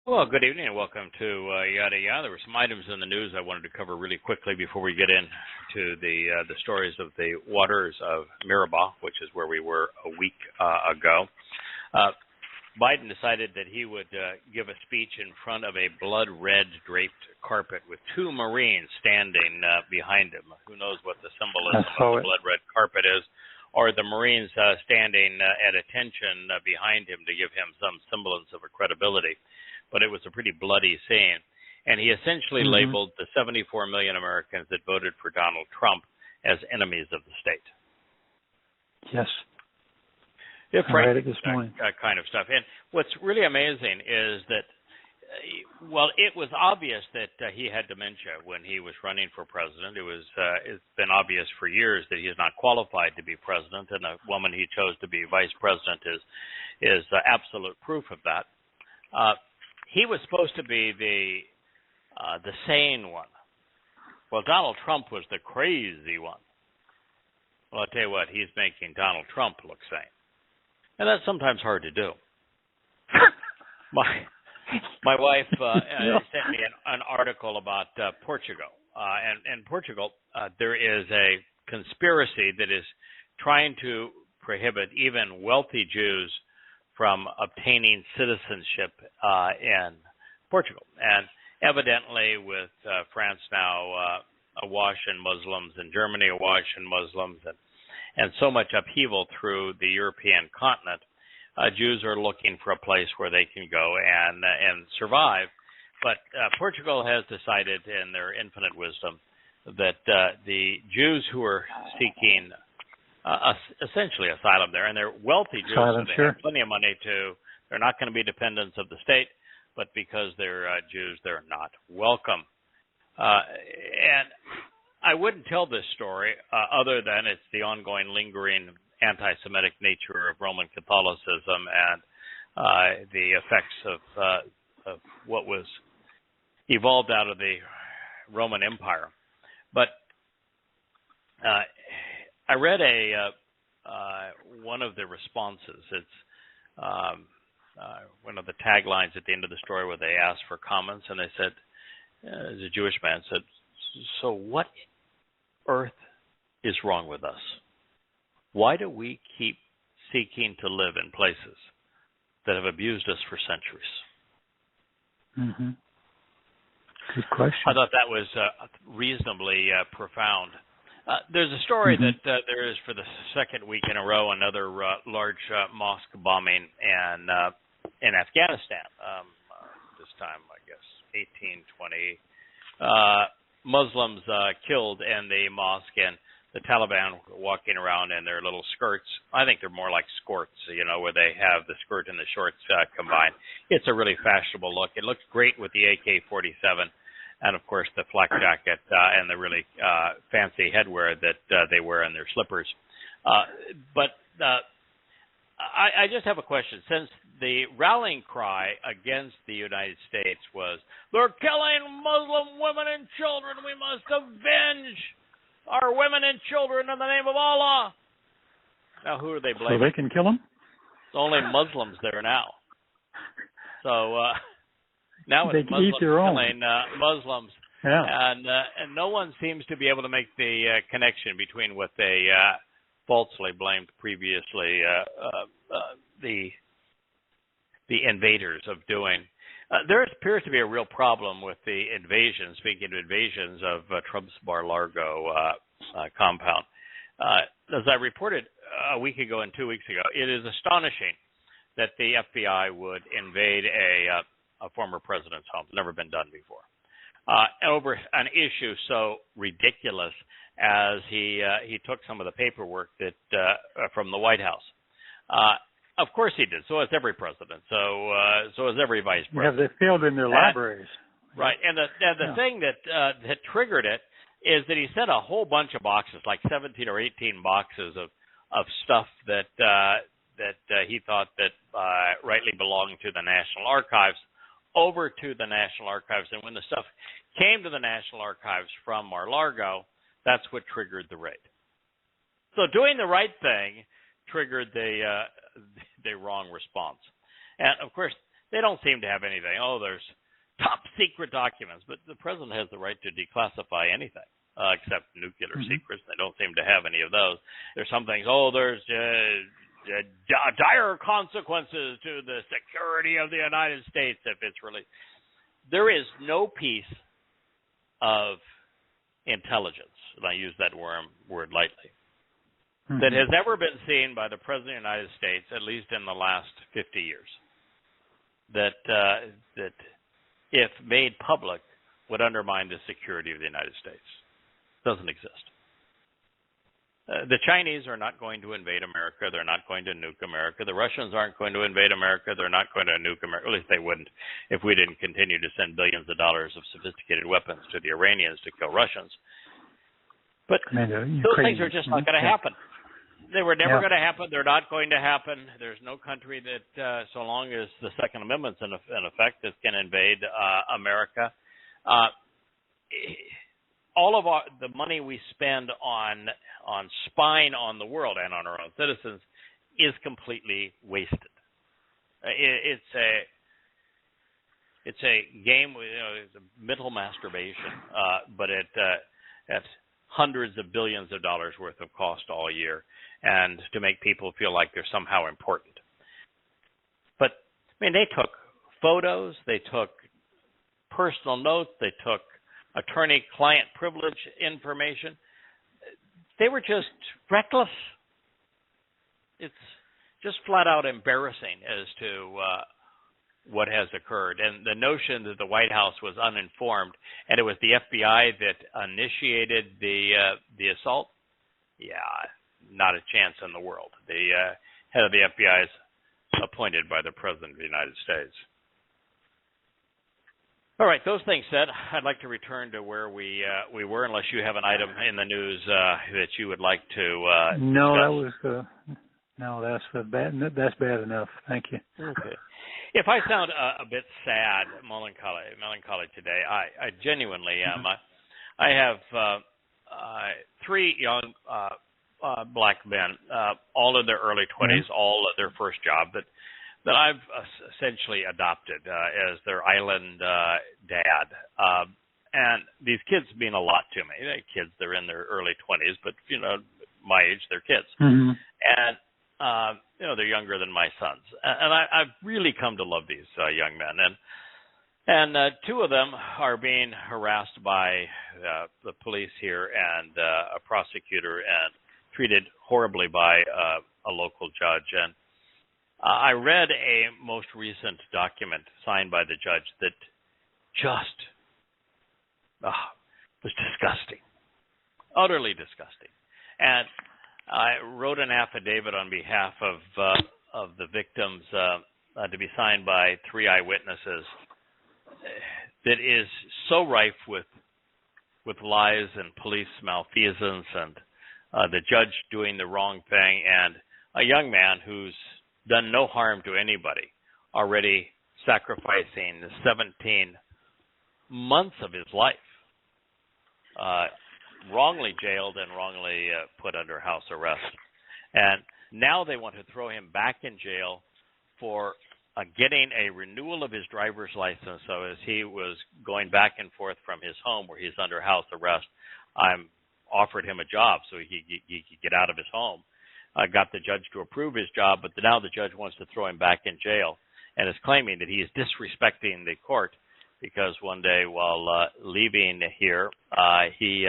Well, good evening and welcome to Yada Yahowah. There were some items in the news I wanted to cover really quickly before we get into the stories of the waters of Meribah, which is where we were a week ago. Biden decided that he would give a speech in front of a blood-red draped carpet with two Marines standing behind him. Who knows what the symbolism of the blood-red carpet is, or the Marines standing at attention behind him to give him some semblance of a credibility. But it was a pretty bloody scene. And he essentially labeled the 74 million Americans that voted for Donald Trump as enemies of the state. Yes. It's I read it this morning. Kind of stuff. And what's really amazing is that, well, it was obvious that he had dementia when he was running for president. It's been obvious for years that he is not qualified to be president, and the woman he chose to be vice president is absolute proof of that. He was supposed to be the sane one. Well, Donald Trump was the crazy one. Well, I'll tell you what, he's making Donald Trump look sane. And that's sometimes hard to do. My wife sent me an article about Portugal. And Portugal, there is a conspiracy that is trying to prohibit even wealthy Jews from obtaining citizenship in Portugal. And evidently with France now awash in Muslims and Germany awash in Muslims and so much upheaval through the European continent, Jews are looking for a place where they can go and survive. But Portugal has decided in their infinite wisdom that the Jews who are seeking essentially asylum there, and they're wealthy Jews, so they have plenty of money they're not going to be dependents of the state, but because they're Jews, they're not welcome. And I wouldn't tell this story other than it's the ongoing, lingering anti-Semitic nature of Roman Catholicism and the effects of what was evolved out of the Roman Empire. But I read one of the responses. It's one of the taglines at the end of the story where they asked for comments, and they said, as a Jewish man said, "So what earth is wrong with us? Why do we keep seeking to live in places that have abused us for centuries?" Mm-hmm. Good question. I thought that was reasonably profound. There's a story that there is for the second week in a row another large mosque bombing in Afghanistan. This time, I guess, 18, 20 Muslims killed in the mosque, and the Taliban walking around in their little skirts. I think they're more like skirts, where they have the skirt and the shorts combined. It's a really fashionable look. It looks great with the AK-47. And, of course, the flak jacket and the really fancy headwear that they wear in their slippers. But I just have a question. Since the rallying cry against the United States was, "They're killing Muslim women and children. We must avenge our women and children in the name of Allah." Now, who are they blaming? So they can kill them? It's only Muslims there now. So... now they it's Muslims killing Yeah. Muslims, and no one seems to be able to make the connection between what they falsely blamed previously the invaders of doing. There appears to be a real problem with the invasion, speaking of invasions, of Trump's Mar-a-Lago compound. As I reported a week ago and 2 weeks ago, it is astonishing that the FBI would invade a former president's home. It's never been done before. Over an issue so ridiculous as he took some of the paperwork that from the White House. Of course he did. So has every president. So has every vice president. Yeah, they failed in their libraries. Right. And the thing that triggered it is that he sent a whole bunch of boxes, like 17 or 18 boxes of stuff that he thought that rightly belonged to the National Archives, over to the National Archives. And when the stuff came to the National Archives from Mar-a-Lago, that's what triggered the raid. So doing the right thing triggered the wrong response. And, of course, They don't seem to have anything. Oh, there's top secret documents, but the president has the right to declassify anything except nuclear secrets. They don't seem to have any of those. There's some things. Oh, there's dire consequences to the security of the United States if it's released. There is no piece of intelligence, and I use that word lightly, that has ever been seen by the President of the United States, at least in the last 50 years, that if made public, would undermine the security of the United States. Doesn't exist. The Chinese are not going to invade America. They're not going to nuke America. The Russians aren't going to invade America. They're not going to nuke America. At least they wouldn't if we didn't continue to send billions of dollars of sophisticated weapons to the Iranians to kill Russians. But those things are just not going to happen. They were never going to happen. They're not going to happen. There's no country that, so long as the Second Amendment's in effect, that can invade America. All of the money we spend on spying on the world and on our own citizens is completely wasted. It's a game, it's a mental masturbation, but it's hundreds of billions of dollars worth of cost all year, and to make people feel like they're somehow important. But I mean, they took photos, they took personal notes, they took attorney-client privilege information. They were just reckless. It's just flat out embarrassing as to what has occurred. And the notion that the White House was uninformed and it was the FBI that initiated the assault, not a chance in the world. The head of the FBI is appointed by the President of the United States. All right, those things said, I'd like to return to where we were, unless you have an item in the news that you would like to discuss. That's bad enough. Thank you. Okay. If I sound a bit sad, melancholy today, I genuinely am. I have three young black men, all in their early 20s, all at their first job, that I've essentially adopted as their island dad. And these kids mean a lot to me. They're in their early 20s, but, my age, they're kids. And, they're younger than my sons. And I've really come to love these young men. And two of them are being harassed by the police here and a prosecutor and treated horribly by a local judge. And I read a most recent document signed by the judge that just was disgusting, utterly disgusting. And I wrote an affidavit on behalf of the victims to be signed by three eyewitnesses that is so rife with lies and police malfeasance and the judge doing the wrong thing and a young man who's done no harm to anybody, already sacrificing 17 months of his life, wrongly jailed and wrongly put under house arrest. And now they want to throw him back in jail for getting a renewal of his driver's license. So as he was going back and forth from his home where he's under house arrest, I offered him a job so he could get out of his home. I got the judge to approve his job, but now the judge wants to throw him back in jail and is claiming that he is disrespecting the court because one day while leaving here, he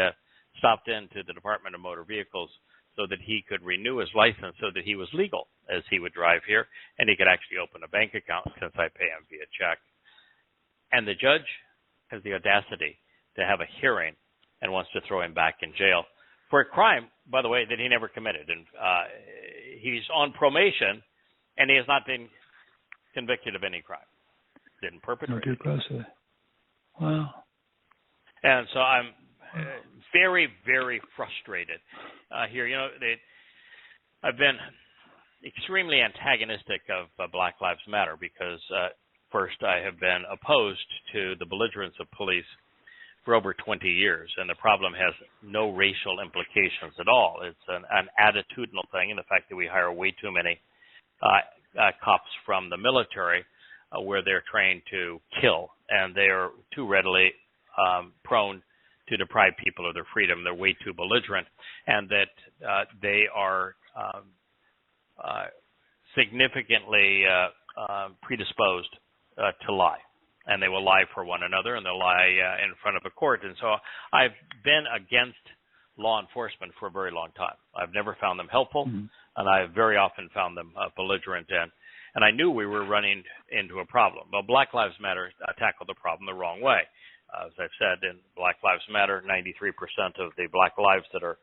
stopped into the Department of Motor Vehicles so that he could renew his license so that he was legal as he would drive here and he could actually open a bank account since I pay him via check. And the judge has the audacity to have a hearing and wants to throw him back in jail for a crime, by the way, that he never committed. And he's on probation, and he has not been convicted of any crime. Didn't perpetrate. No due process. Wow. And so I'm very, very frustrated here. I've been extremely antagonistic of Black Lives Matter because, first, I have been opposed to the belligerence of police for over 20 years, and the problem has no racial implications at all. It's an attitudinal thing, and the fact that we hire way too many cops from the military where they're trained to kill, and they are too readily prone to deprive people of their freedom. They're way too belligerent, and that they are significantly predisposed to lie. And they will lie for one another, and they'll lie in front of a court. And so I've been against law enforcement for a very long time. I've never found them helpful, and I've very often found them belligerent. And I knew we were running into a problem. Well, Black Lives Matter tackled the problem the wrong way. As I've said, in Black Lives Matter, 93% of the black lives that are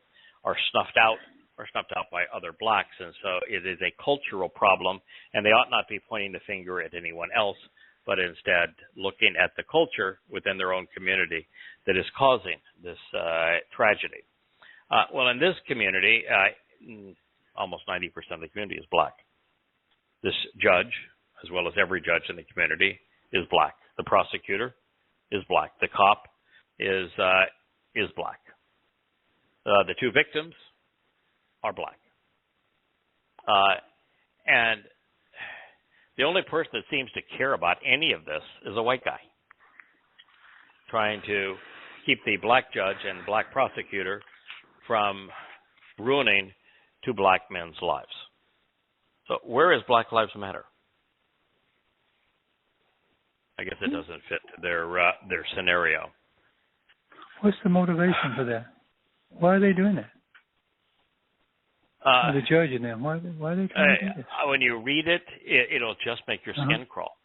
snuffed out are snuffed out by other blacks. And so it is a cultural problem, and they ought not be pointing the finger at anyone else, but instead looking at the culture within their own community that is causing this tragedy. Well, in this community, almost 90% of the community is black. This judge, as well as every judge in the community, is black. The prosecutor is black. The cop is black. The two victims are black. And the only person that seems to care about any of this is a white guy, trying to keep the black judge and black prosecutor from ruining two black men's lives. So where is Black Lives Matter? I guess it doesn't fit their scenario. What's the motivation for that? Why are they doing that? The judge and them. Why are they trying to do this? When you read it, it'll just make your skin crawl.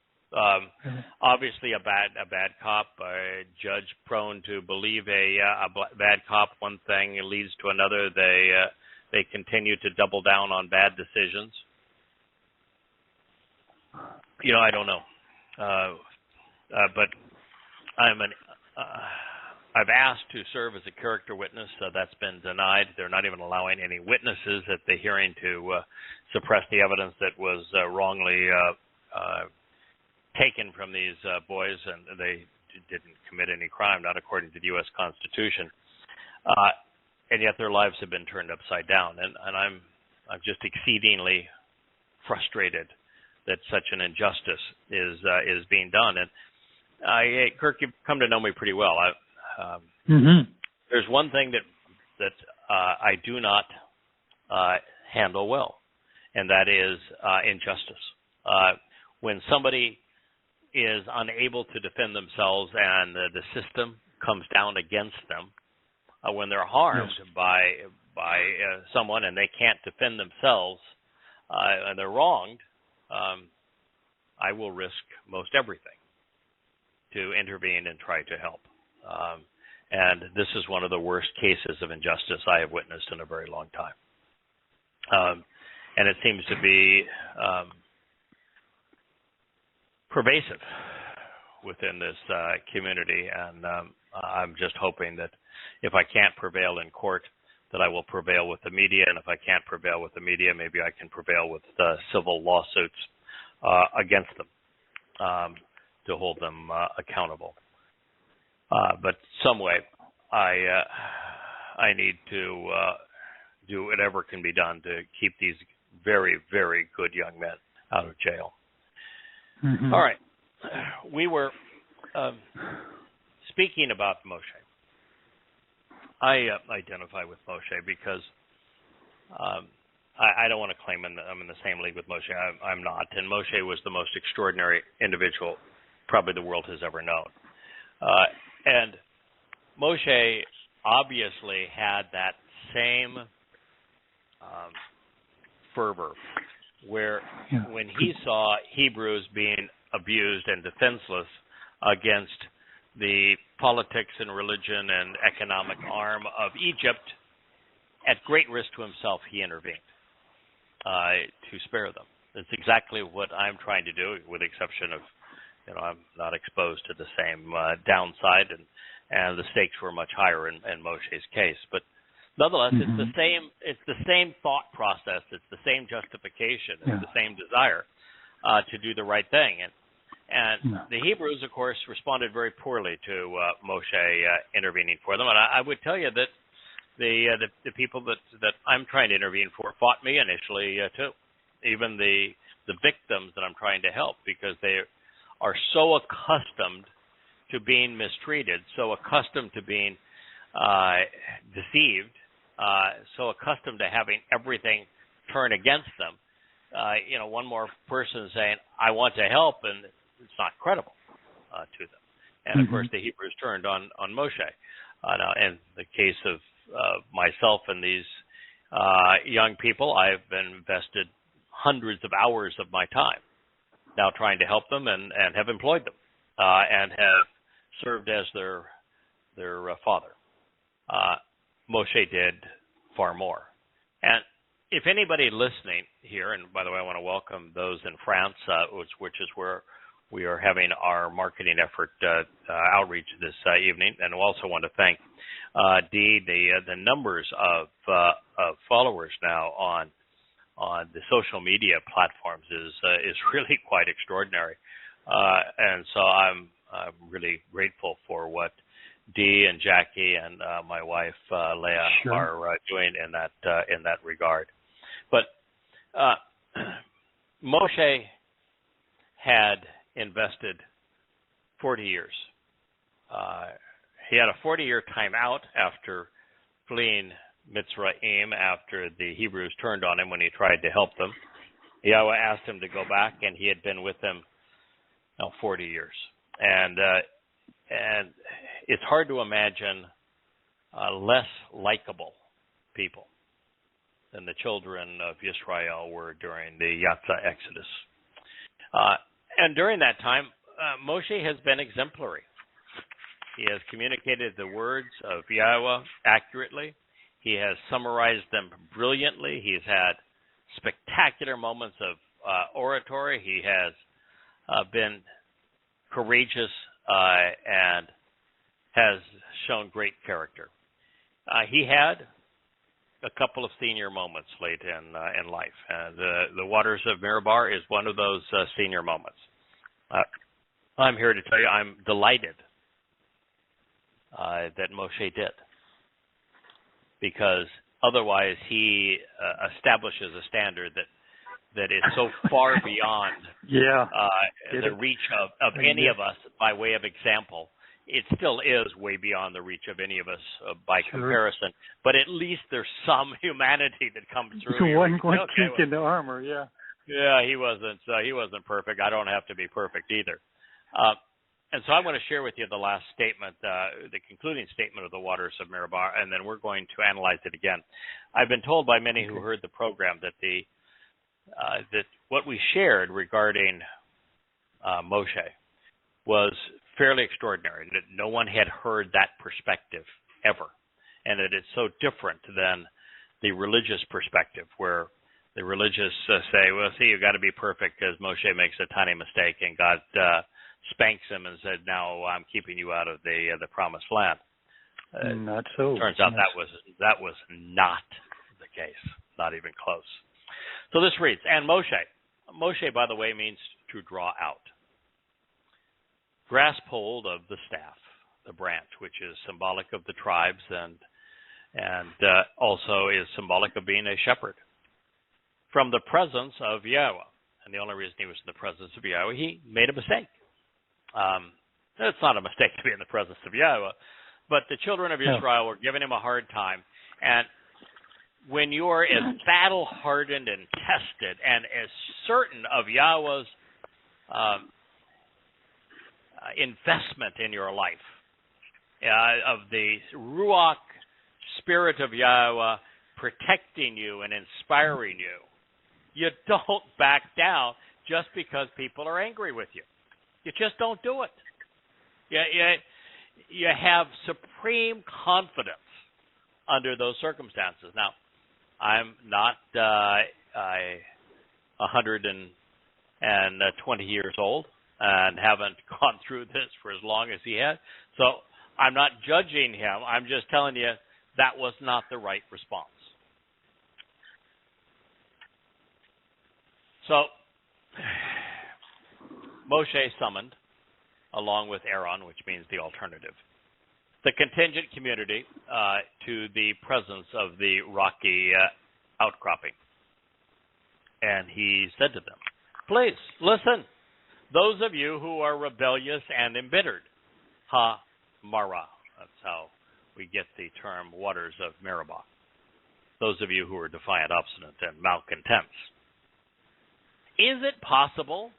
Obviously, a bad cop, a judge prone to believe a bad cop. One thing leads to another. They continue to double down on bad decisions. I don't know, but I've asked to serve as a character witness. That's been denied. They're not even allowing any witnesses at the hearing to suppress the evidence that was wrongly taken from these boys, and they didn't commit any crime, not according to the U.S. Constitution. And yet their lives have been turned upside down, and I'm just exceedingly frustrated that such an injustice is being done. And Kirk, you've come to know me pretty well. There's one thing that I do not handle well, and that is injustice. When somebody is unable to defend themselves and the system comes down against them, when they're harmed by someone and they can't defend themselves and they're wronged, I will risk most everything to intervene and try to help. And this is one of the worst cases of injustice I have witnessed in a very long time. And it seems to be pervasive within this community. And I'm just hoping that if I can't prevail in court, that I will prevail with the media. And if I can't prevail with the media, maybe I can prevail with civil lawsuits against them to hold them accountable. But some way, I need to do whatever can be done to keep these very, very good young men out of jail. All right. We were speaking about Moshe. I identify with Moshe because I don't want to claim I'm in the same league with Moshe. I'm not. And Moshe was the most extraordinary individual probably the world has ever known. And Moshe obviously had that same fervor where when he saw Hebrews being abused and defenseless against the politics and religion and economic arm of Egypt, at great risk to himself, he intervened to spare them. That's exactly what I'm trying to do, with the exception of, I'm not exposed to the same downside, and the stakes were much higher in Moshe's case. But nonetheless, it's the same thought process, it's the same justification, it's the same desire to do the right thing. And the Hebrews, of course, responded very poorly to Moshe intervening for them. And I would tell you that the people that I'm trying to intervene for fought me initially too. Even the victims that I'm trying to help, because are so accustomed to being mistreated, so accustomed to being deceived, so accustomed to having everything turn against them. One more person saying, I want to help, and it's not credible to them. And, of course, the Hebrews turned on Moshe. Now, in the case of myself and these young people, I've invested hundreds of hours of my time now trying to help them and have employed them and have served as their father. Moshe did far more. And if anybody listening here, and by the way, I want to welcome those in France, which is where we are having our marketing effort outreach this evening, and I also want to thank Dee. The numbers of followers now on the social media platforms is really quite extraordinary, and so I'm really grateful for what Dee and Jackie and my wife Leah are doing in that regard. But Moshe had invested 40 years. He had a 40-year time out after fleeing Mitzrayim, after the Hebrews turned on him when he tried to help them. Yahweh asked him to go back, and he had been with them 40 years. And it's hard to imagine less likable people than the children of Israel were during the Yatza Exodus. And during that time, Moshe has been exemplary. He has communicated the words of Yahweh accurately. He has summarized them brilliantly. He's had spectacular moments of oratory. He has been courageous and has shown great character. He had a couple of senior moments late in life, and the waters of Meribah is one of those senior moments. I'm here to tell you I'm delighted that Moshe did, because otherwise he establishes a standard that is so far beyond the reach of any of us by way of example. It still is way beyond the reach of any of us by comparison, but at least there's some humanity that comes through. So one kink in the armor, Yeah, he wasn't perfect. I don't have to be perfect either. And so I'm going to share with you the last statement, the concluding statement of the waters of Meribah, and then we're going to analyze it again. I've been told by many who heard the program that that what we shared regarding Moshe was fairly extraordinary, that no one had heard that perspective ever, and that it's so different than the religious perspective, where the religious say, well, see, you've got to be perfect because Moshe makes a tiny mistake and God spanks him and said, now I'm keeping you out of the promised land. Not so. Turns out that was not the case, not even close. So this reads, and Moshe, by the way, means to draw out. Grasp hold of the staff, the branch, which is symbolic of the tribes and also is symbolic of being a shepherd. From the presence of Yahweh, and the only reason he was in the presence of Yahweh, he made a mistake. It's not a mistake to be in the presence of Yahweh, but the children of Israel were giving him a hard time. And when you are as battle-hardened and tested and as certain of Yahweh's investment in your life, of the Ruach Spirit of Yahweh protecting you and inspiring you, you don't back down just because people are angry with you. You just don't do it. You have supreme confidence under those circumstances. Now, I'm not 120 years old and haven't gone through this for as long as he had. So I'm not judging him. I'm just telling you that was not the right response. So Moshe summoned, along with Aaron, which means the alternative, the contingent community to the presence of the rocky outcropping. And he said to them, please, listen. those of you who are rebellious and embittered. Ha-mara. That's how we get the term waters of Meribah. Those of you who are defiant, obstinate, and malcontents. Is it possible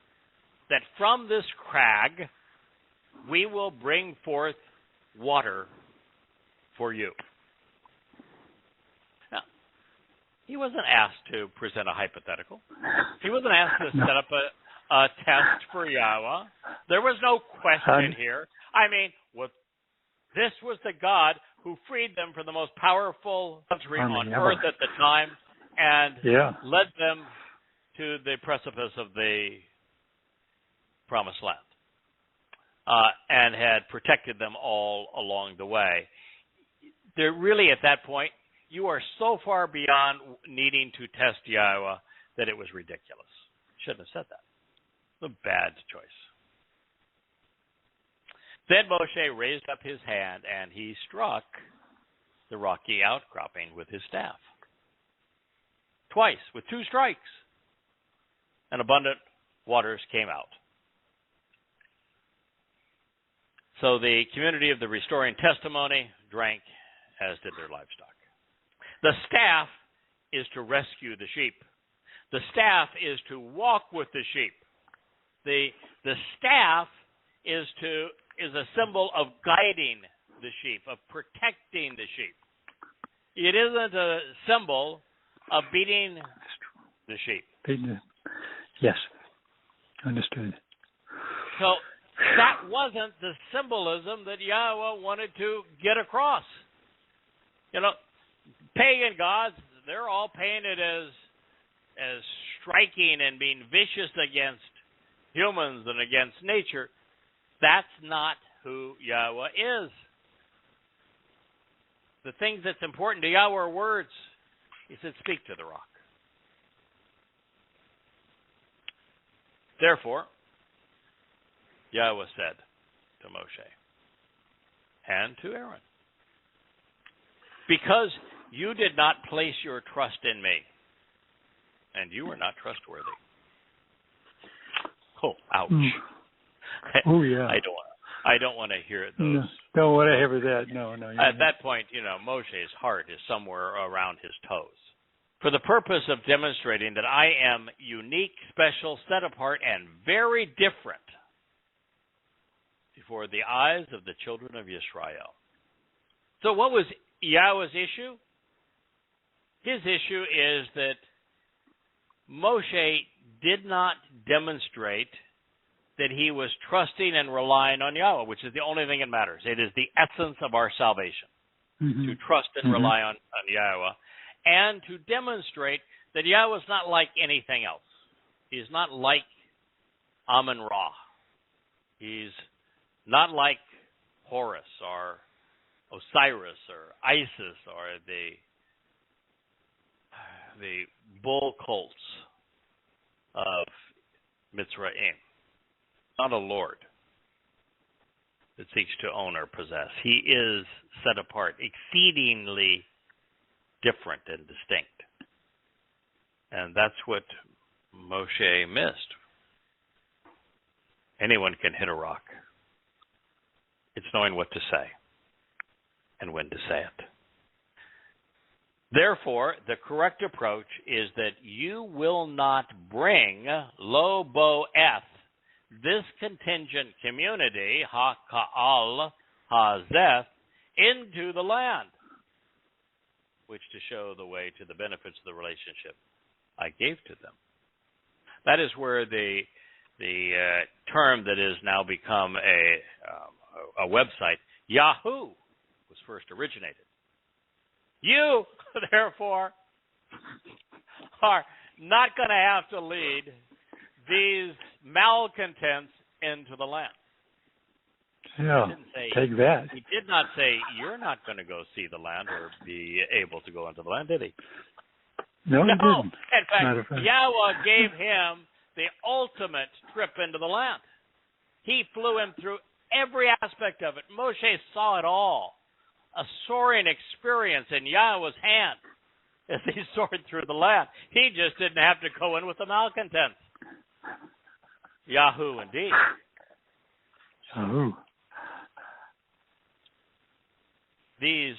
that from this crag we will bring forth water for you? Now, he wasn't asked to present a hypothetical. He wasn't asked to set up a test for Yahweh. There was no question here. I mean, this was the God who freed them from the most powerful country on earth at the time and led them to the precipice of the promised land and had protected them all along the way. They're really, at that point, you are so far beyond needing to test Yahweh that it was ridiculous. Shouldn't have said that. A bad choice. Then Moshe raised up his hand, and he struck the rocky outcropping with his staff. Twice, with 2 strikes, and abundant waters came out. So the community of the Restoring Testimony drank, as did their livestock. The staff is to rescue the sheep. The staff is to walk with the sheep. The staff is a symbol of guiding the sheep, of protecting the sheep. It isn't a symbol of beating the sheep. Yes, understood. So that wasn't the symbolism that Yahweh wanted to get across. You know, pagan gods, they're all painted as striking and being vicious against humans and against nature. That's not who Yahweh is. The things that's important to Yahweh are words. He said, speak to the rock. Therefore, Yahweh said to Moshe and to Aaron, because you did not place your trust in me, and you were not trustworthy. Oh, ouch. Oh, yeah. I don't want to hear those. No, don't want to hear that. No. At that point, Moshe's heart is somewhere around his toes. For the purpose of demonstrating that I am unique, special, set apart, and very different before the eyes of the children of Israel. So what was Yahweh's issue? His issue is that Moshe did not demonstrate that he was trusting and relying on Yahweh, which is the only thing that matters. It is the essence of our salvation, to trust and rely on Yahweh, and to demonstrate that Yahweh is not like anything else. He's not like Amun-Ra. He's not like Horus or Osiris or Isis or the bull cults of Mitzrayim. Not a lord that seeks to own or possess. He is set apart, exceedingly different and distinct. And that's what Moshe missed. Anyone can hit a rock. It's knowing what to say and when to say it. Therefore, the correct approach is that you will not bring lo bo'eth, this contingent community, ha-ka'al, ha-zeth, into the land, which to show the way to the benefits of the relationship I gave to them. That is where the term that has now become a website, Yahoo, was first originated. You, therefore, are not going to have to lead these malcontents into the land. Yeah, take that. He did not say, you're not going to go see the land or be able to go into the land, did he? No, he didn't. In fact, Yahweh gave him the ultimate trip into the land. He flew him through every aspect of it. Moshe saw it all. A soaring experience in Yahweh's hand as he soared through the land. He just didn't have to go in with the malcontents. Yahoo indeed. Yahoo. These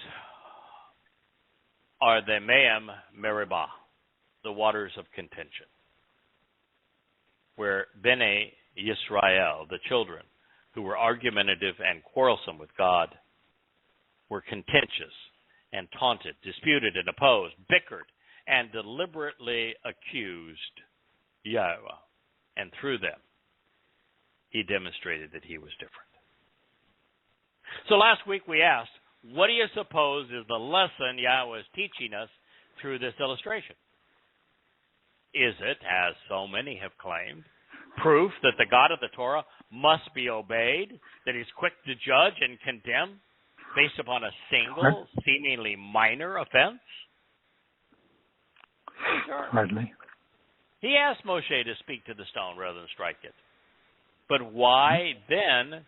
are the Mayim Meribah, the waters of contention, where Bnei Yisrael, the children who were argumentative and quarrelsome with God, were contentious and taunted, disputed and opposed, bickered, and deliberately accused Yahweh. And through them, he demonstrated that he was different. So last week we asked, what do you suppose is the lesson Yahweh is teaching us through this illustration? Is it, as so many have claimed, proof that the God of the Torah must be obeyed, that he's quick to judge and condemn based upon a single, seemingly minor offense? Hardly. He asked Moshe to speak to the stone rather than strike it. But why then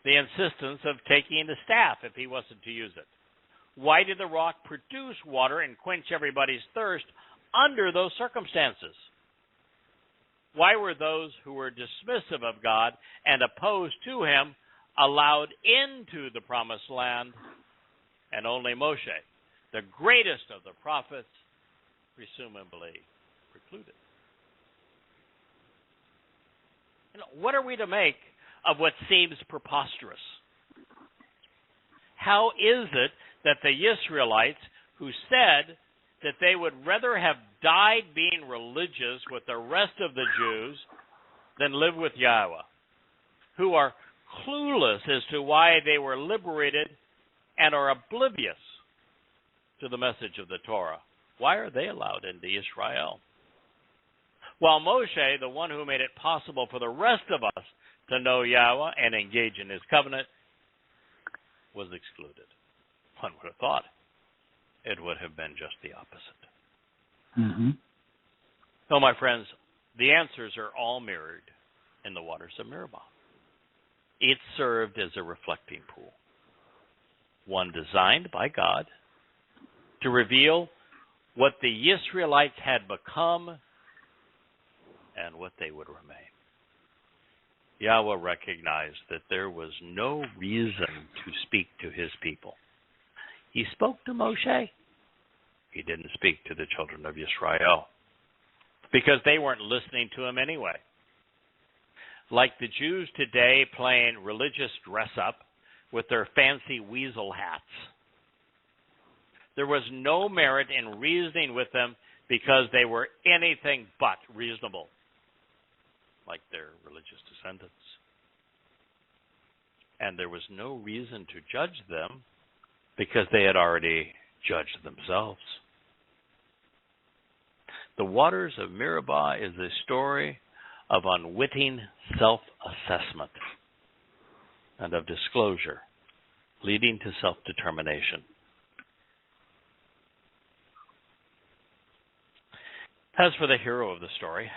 the insistence of taking the staff if he wasn't to use it? Why did the rock produce water and quench everybody's thirst under those circumstances? Why were those who were dismissive of God and opposed to him allowed into the promised land, and only Moshe, the greatest of the prophets, presumably precluded? What are we to make of what seems preposterous? How is it that the Israelites, who said that they would rather have died being religious with the rest of the Jews than live with Yahweh, who are clueless as to why they were liberated and are oblivious to the message of the Torah, why are they allowed into Israel? While Moshe, the one who made it possible for the rest of us to know Yahweh and engage in his covenant, was excluded. One would have thought it would have been just the opposite. Mm-hmm. So, my friends, the answers are all mirrored in the waters of Meribah. It served as a reflecting pool, one designed by God to reveal what the Israelites had become and what they would remain. Yahweh recognized that there was no reason to speak to his people. He spoke to Moshe. He didn't speak to the children of Israel because they weren't listening to him anyway. Like the Jews today playing religious dress-up with their fancy weasel hats. There was no merit in reasoning with them because they were anything but reasonable, like their religious descendants. And there was no reason to judge them because they had already judged themselves. The waters of Meribah is a story of unwitting self-assessment and of disclosure, leading to self-determination. As for the hero of the story,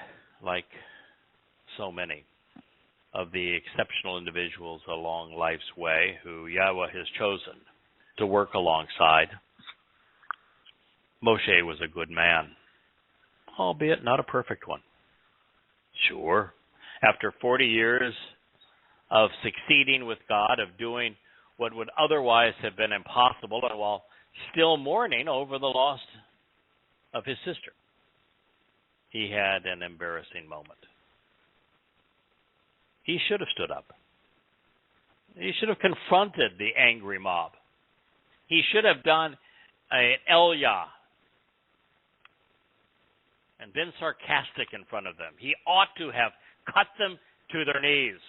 like so many of the exceptional individuals along life's way who Yahweh has chosen to work alongside, Moshe was a good man, albeit not a perfect one. Sure, after 40 years of succeeding with God, of doing what would otherwise have been impossible, and while still mourning over the loss of his sister, he had an embarrassing moment. He should have stood up. He should have confronted the angry mob. He should have done an Elia and been sarcastic in front of them. He ought to have cut them to their knees.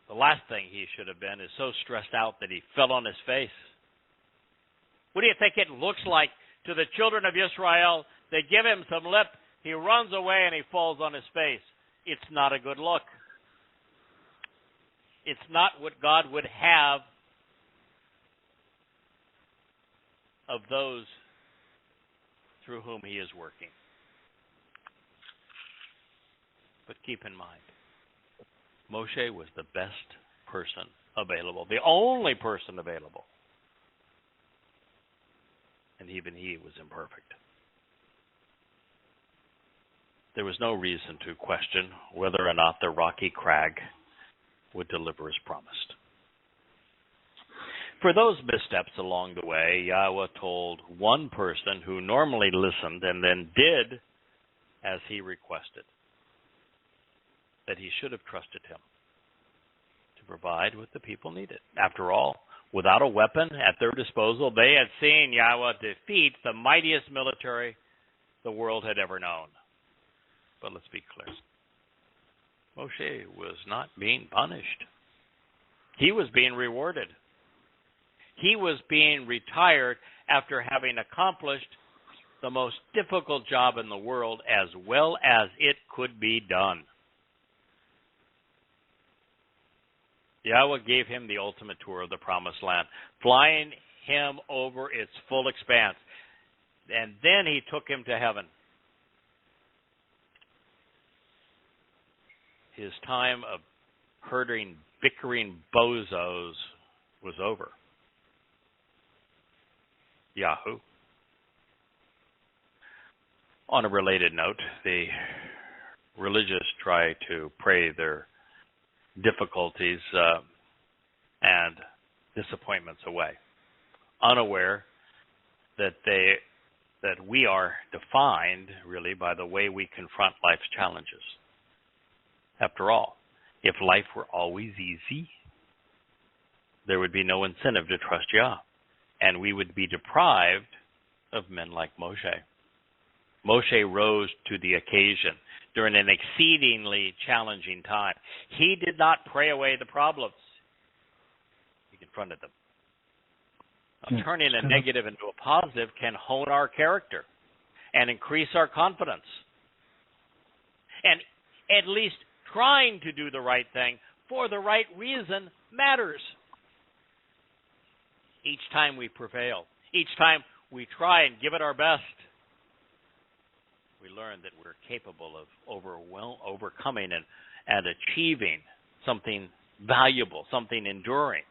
The last thing he should have been is so stressed out that he fell on his face. What do you think it looks like to the children of Israel? They give him some lip, he runs away, and he falls on his face. It's not a good look. It's not what God would have of those through whom he is working. But keep in mind, Moshe was the best person available, the only person available. And even he was imperfect. there was no reason to question whether or not the rocky crag would deliver as promised. For those missteps along the way, Yahowah told one person who normally listened and then did as he requested, that he should have trusted him to provide what the people needed. After all, without a weapon at their disposal, they had seen Yahowah defeat the mightiest military the world had ever known. But let's be clear. Moshe was not being punished. He was being rewarded. He was being retired after having accomplished the most difficult job in the world as well as it could be done. Yahowah gave him the ultimate tour of the Promised Land, flying him over its full expanse. And then he took him to heaven. His time of herding, bickering bozos was over. Yahoo. On a related note, the religious try to pray their difficulties and disappointments away, unaware that we are defined really by the way we confront life's challenges. After all, if life were always easy, there would be no incentive to trust Yah, and we would be deprived of men like Moshe. Moshe rose to the occasion during an exceedingly challenging time. He did not pray away the problems. He confronted them. Now, turning a negative into a positive can hone our character and increase our confidence. And at least trying to do the right thing for the right reason matters. Each time we prevail, each time we try and give it our best, we learn that we're capable of overcoming and achieving something valuable, something enduring,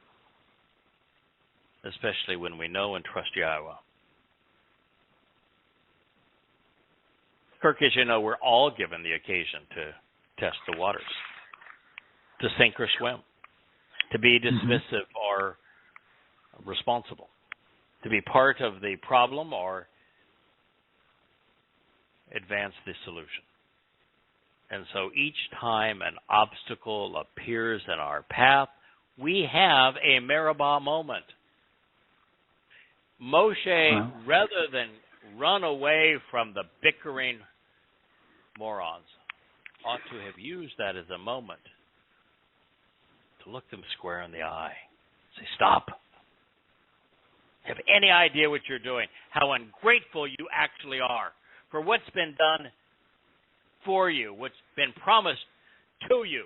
especially when we know and trust Yahowah. Kirk, as you know, we're all given the occasion to test the waters, to sink or swim, to be dismissive or responsible, to be part of the problem or advance the solution. And so each time an obstacle appears in our path, we have a Meribah moment. Moshe, rather than run away from the bickering morons, ought to have used that as a moment to look them square in the eye. Say, stop. Have any idea what you're doing, how ungrateful you actually are for what's been done for you, what's been promised to you.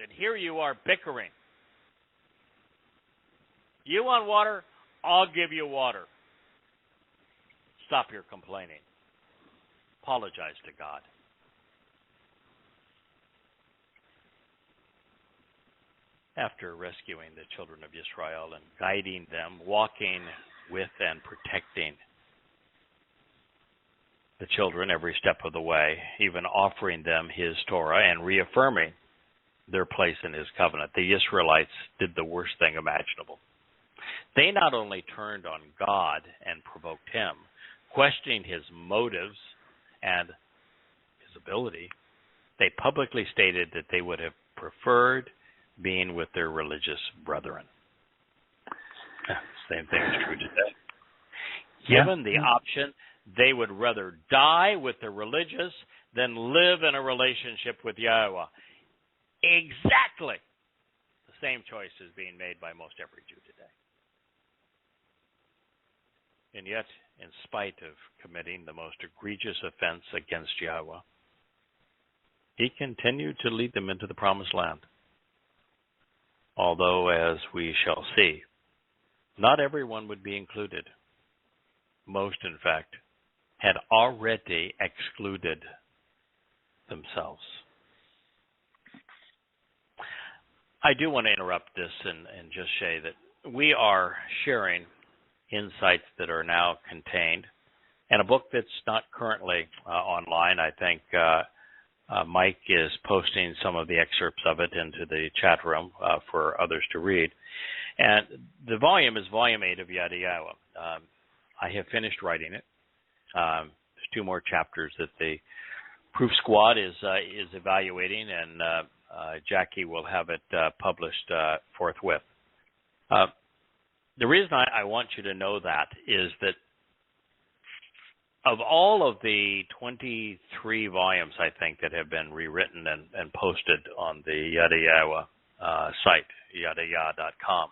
And here you are bickering. You want water? I'll give you water. Stop your complaining. Apologize to God. After rescuing the children of Israel and guiding them, walking with and protecting the children every step of the way, even offering them his Torah and reaffirming their place in his covenant, the Israelites did the worst thing imaginable. They not only turned on God and provoked him, questioning his motives and his ability, they publicly stated that they would have preferred being with their religious brethren. Same thing is true today. Given the option, they would rather die with the religious than live in a relationship with Yahowah. Exactly the same choice is being made by most every Jew today. And yet, in spite of committing the most egregious offense against Yahowah, he continued to lead them into the Promised Land. Although, as we shall see, not everyone would be included. Most, in fact, had already excluded themselves. I do want to interrupt this and just say that we are sharing insights that are now contained and a book that's not currently online. I think Mike is posting some of the excerpts of it into the chat room for others to read. And the volume is Volume 8 of Yada Yahowah. I have finished writing it. There's 2 more chapters that the Proof Squad is evaluating, and Jackie will have it published forthwith. The reason I want you to know that is that of all of the 23 volumes, I think, that have been rewritten and posted on the Yada Yahowah site, yadayah.com,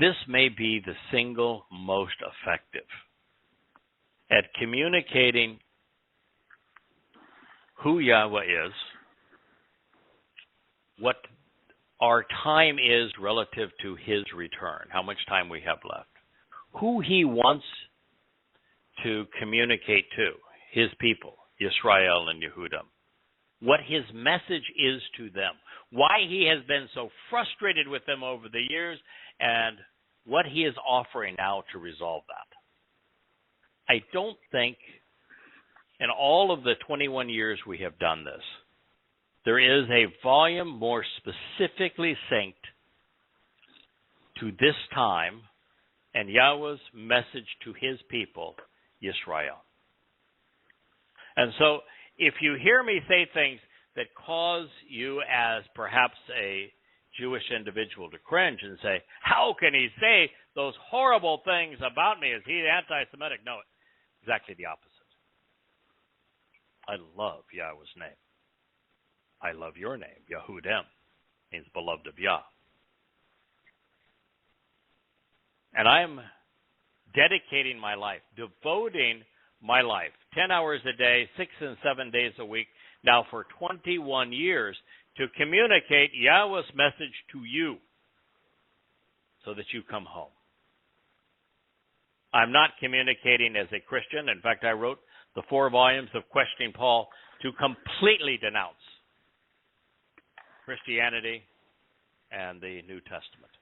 this may be the single most effective at communicating who Yahweh is, what our time is relative to his return, how much time we have left, who he wants to communicate to, his people, Yisrael and Yehudim, what his message is to them, why he has been so frustrated with them over the years, and what he is offering now to resolve that. I don't think in all of the 21 years we have done this, there is a volume more specifically synced to this time and Yahweh's message to his people, Yisrael. And so if you hear me say things that cause you as perhaps a Jewish individual to cringe and say, how can he say those horrible things about me? Is he anti-Semitic? No, exactly the opposite. I love Yahweh's name. I love your name. Yehudim means beloved of Yah. And I am dedicating my life, devoting my life, 10 hours a day, 6 and 7 days a week, now for 21 years, to communicate Yahweh's message to you so that you come home. I'm not communicating as a Christian. In fact, I wrote the 4 volumes of Questioning Paul to completely denounce Christianity and the New Testament.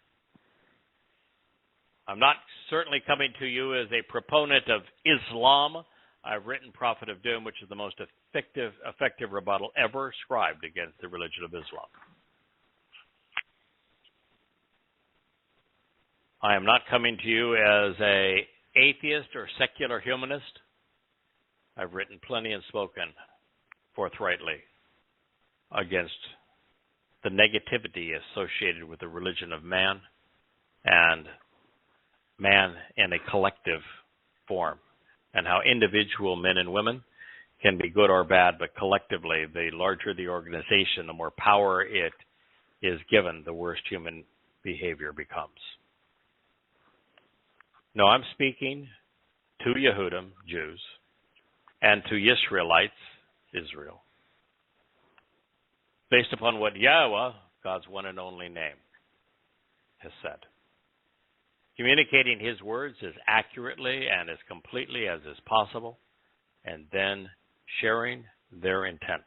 I'm not certainly coming to you as a proponent of Islam. I've written Prophet of Doom, which is the most effective rebuttal ever scribed against the religion of Islam. I am not coming to you as an atheist or secular humanist. I've written plenty and spoken forthrightly against the negativity associated with the religion of man and man in a collective form, and how individual men and women can be good or bad, but collectively, the larger the organization, the more power it is given, the worse human behavior becomes. No, I'm speaking to Yehudim, Jews, and to Israelites, Israel, based upon what Yahweh, God's one and only name, has said. Communicating his words as accurately and as completely as is possible, and then sharing their intent.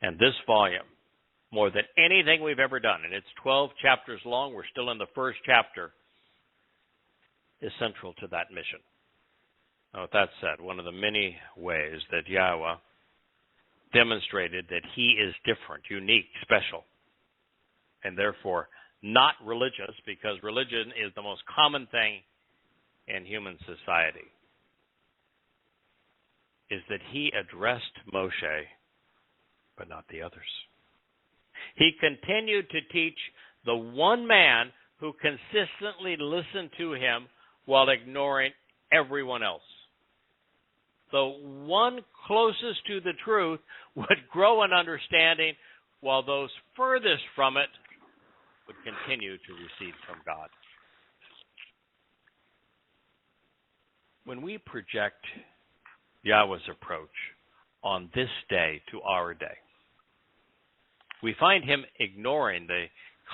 And this volume, more than anything we've ever done, and it's 12 chapters long, we're still in the first chapter, is central to that mission. Now, with that said, one of the many ways that Yahweh demonstrated that he is different, unique, special, and therefore not religious, because religion is the most common thing in human society, is that he addressed Moshe, but not the others. He continued to teach the one man who consistently listened to him while ignoring everyone else. The one closest to the truth would grow in understanding, while those furthest from it would continue to receive from God. When we project Yahweh's approach on this day to our day, we find him ignoring the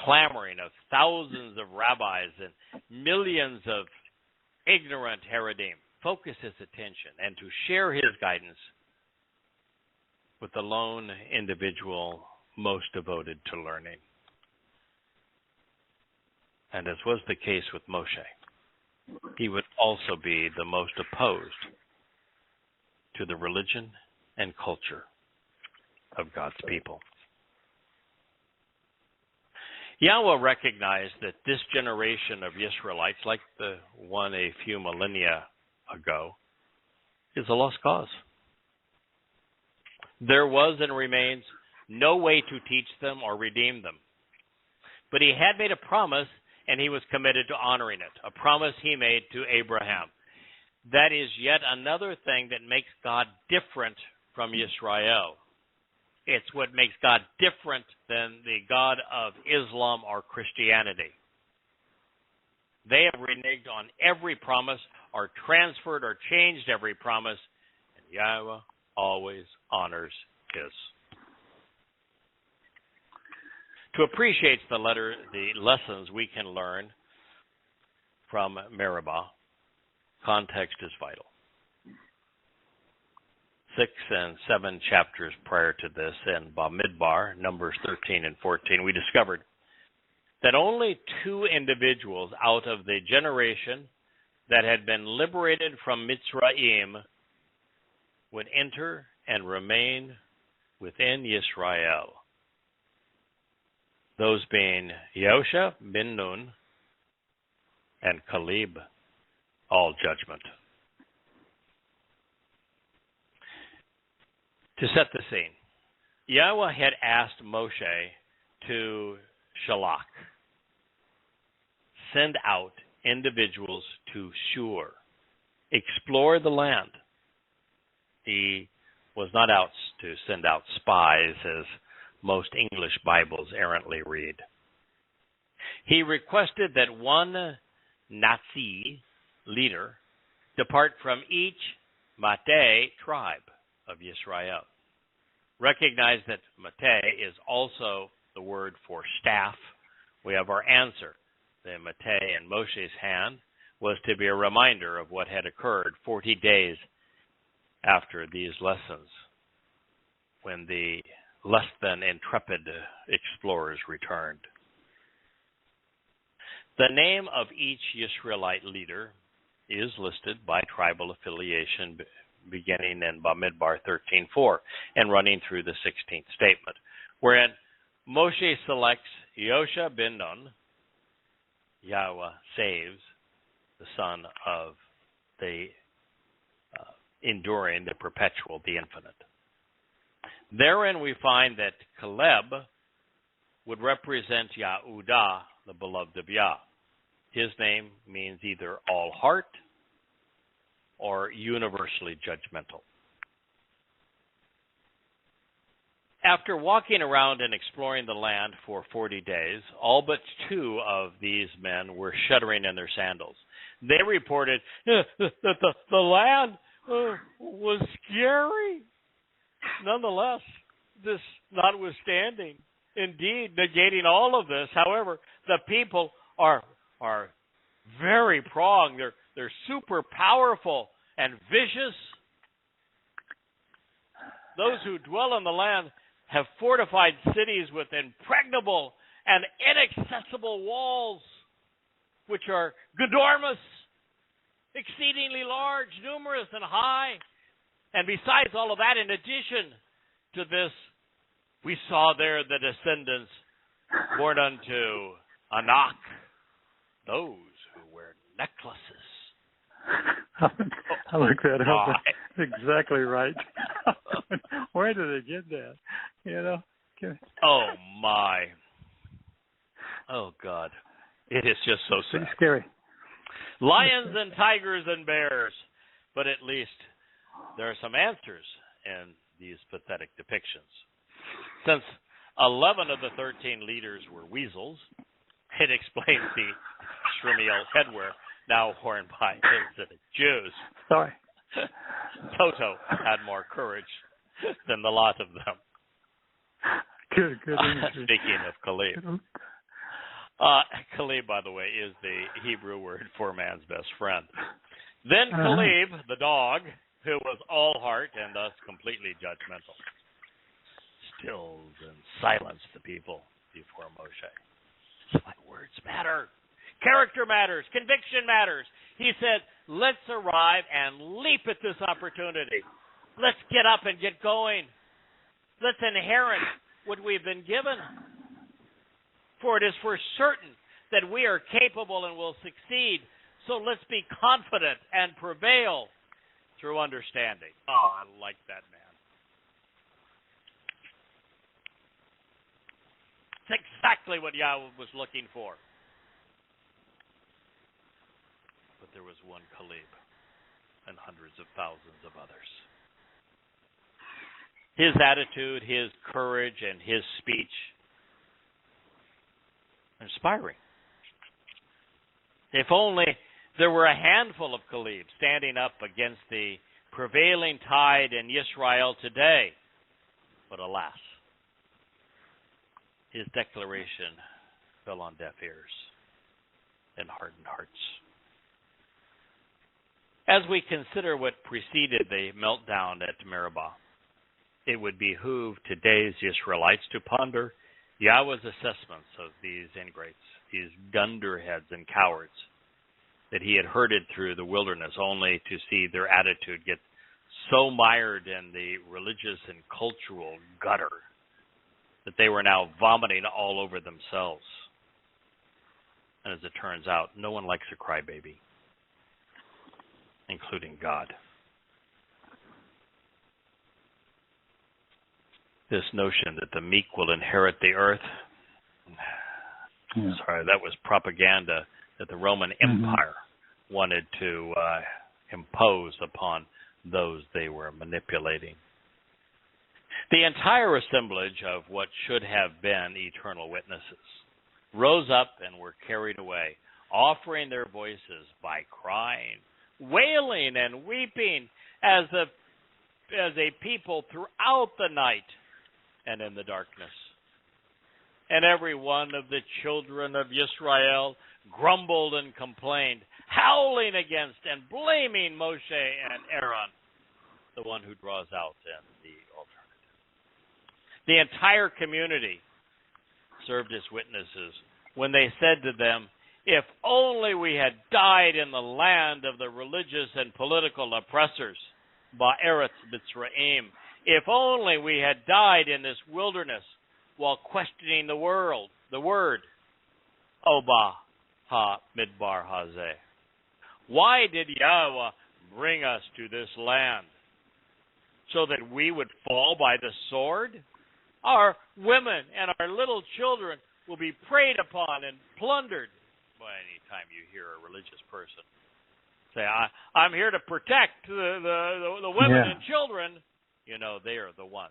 clamoring of thousands of rabbis and millions of ignorant Haredim, focus his attention and to share his guidance with the lone individual most devoted to learning. And as was the case with Moshe, he would also be the most opposed to the religion and culture of God's people. Yahweh recognized that this generation of Israelites, like the one a few millennia ago, is a lost cause. There was and remains no way to teach them or redeem them. But he had made a promise, and he was committed to honoring it, a promise he made to Abraham. That is yet another thing that makes God different from Israel. It's what makes God different than the God of Islam or Christianity. They have reneged on every promise or transferred or changed every promise, and Yahweh always honors his. To appreciate the lessons we can learn from Meribah, context is vital. 6 and 7 chapters prior to this, in Bamidbar, Numbers 13 and 14, we discovered that only 2 individuals out of the generation that had been liberated from Mitzrayim would enter and remain within Yisrael. Those being Yosha bin Nun and Caleb, all judgment. To set the scene, Yahweh had asked Moshe to Shalach, send out individuals to Shur, explore the land. He was not out to send out spies, as most English Bibles errantly read. He requested that one Nazi leader depart from each Mateh tribe of Yisrael. Recognize that Mateh is also the word for staff. We have our answer. The Mateh in Moshe's hand was to be a reminder of what had occurred 40 days after these lessons, when the less than intrepid explorers returned. The name of each Yisraelite leader is listed by tribal affiliation, beginning in Bamidbar 13:4 and running through the 16th statement, wherein Moshe selects Yosha bin Nun. Yahweh saves the son of the enduring, the perpetual, the infinite. Therein we find that Caleb would represent Yahudah, the beloved of Yah. His name means either all heart or universally judgmental. After walking around and exploring the land for 40 days, all but 2 of these men were shuddering in their sandals. They reported that the land was scary. Nonetheless, this notwithstanding, indeed, negating all of this, however, the people are very pronged. They're super powerful and vicious. Those who dwell in the land have fortified cities with impregnable and inaccessible walls, which are ginormous, exceedingly large, numerous, and high. And besides all of that, in addition to this, we saw there the descendants born unto Anak, those who wear necklaces. I looked that up. That's exactly right. Where did they get that? You know? Oh, my. Oh, God. It is just so sad. Pretty scary. Lions and tigers and bears. But at least there are some answers in these pathetic depictions. Since 11 of the 13 leaders were weasels, it explains the Shremiel headwear now worn by Hasidic Jews. Sorry. Toto had more courage than the lot of them. Good. Speaking of Caleb. Caleb, by the way, is the Hebrew word for man's best friend. Then Caleb, the dog, who was all heart and thus completely judgmental, stilled and silenced the people before Moshe. That's why words matter. Character matters. Conviction matters. He said, let's arrive and leap at this opportunity. Let's get up and get going. Let's inherit what we've been given. For it is for certain that we are capable and will succeed. So let's be confident and prevail through understanding. Oh, I like that, man. It's exactly what Yahweh was looking for. But there was one Caleb and hundreds of thousands of others. His attitude, his courage, and his speech, inspiring. If only there were a handful of Caleb standing up against the prevailing tide in Israel today. But alas, his declaration fell on deaf ears and hardened hearts. As we consider what preceded the meltdown at Meribah, it would behoove today's Israelites to ponder Yahweh's assessments of these ingrates, these dunderheads and cowards that he had herded through the wilderness, only to see their attitude get so mired in the religious and cultural gutter that they were now vomiting all over themselves. And as it turns out, no one likes a crybaby, including God. This notion that the meek will inherit the earth, that was propaganda that the Roman Empire wanted to impose upon those they were manipulating. The entire assemblage of what should have been eternal witnesses rose up and were carried away, offering their voices by crying, wailing and weeping as a people throughout the night and in the darkness. And every one of the children of Israel grumbled and complained, howling against and blaming Moshe and Aaron, the one who draws out in the alternative. The entire community served as witnesses when they said to them, if only we had died in the land of the religious and political oppressors, Ba'eretz Mitzrayim, if only we had died in this wilderness while questioning the word, Oba ha midbar hazeh. Why did Yahweh bring us to this land? So that we would fall by the sword? Our women and our little children will be preyed upon and plundered. Well, anytime you hear a religious person say, I'm here to protect the women and children, you know, they are the ones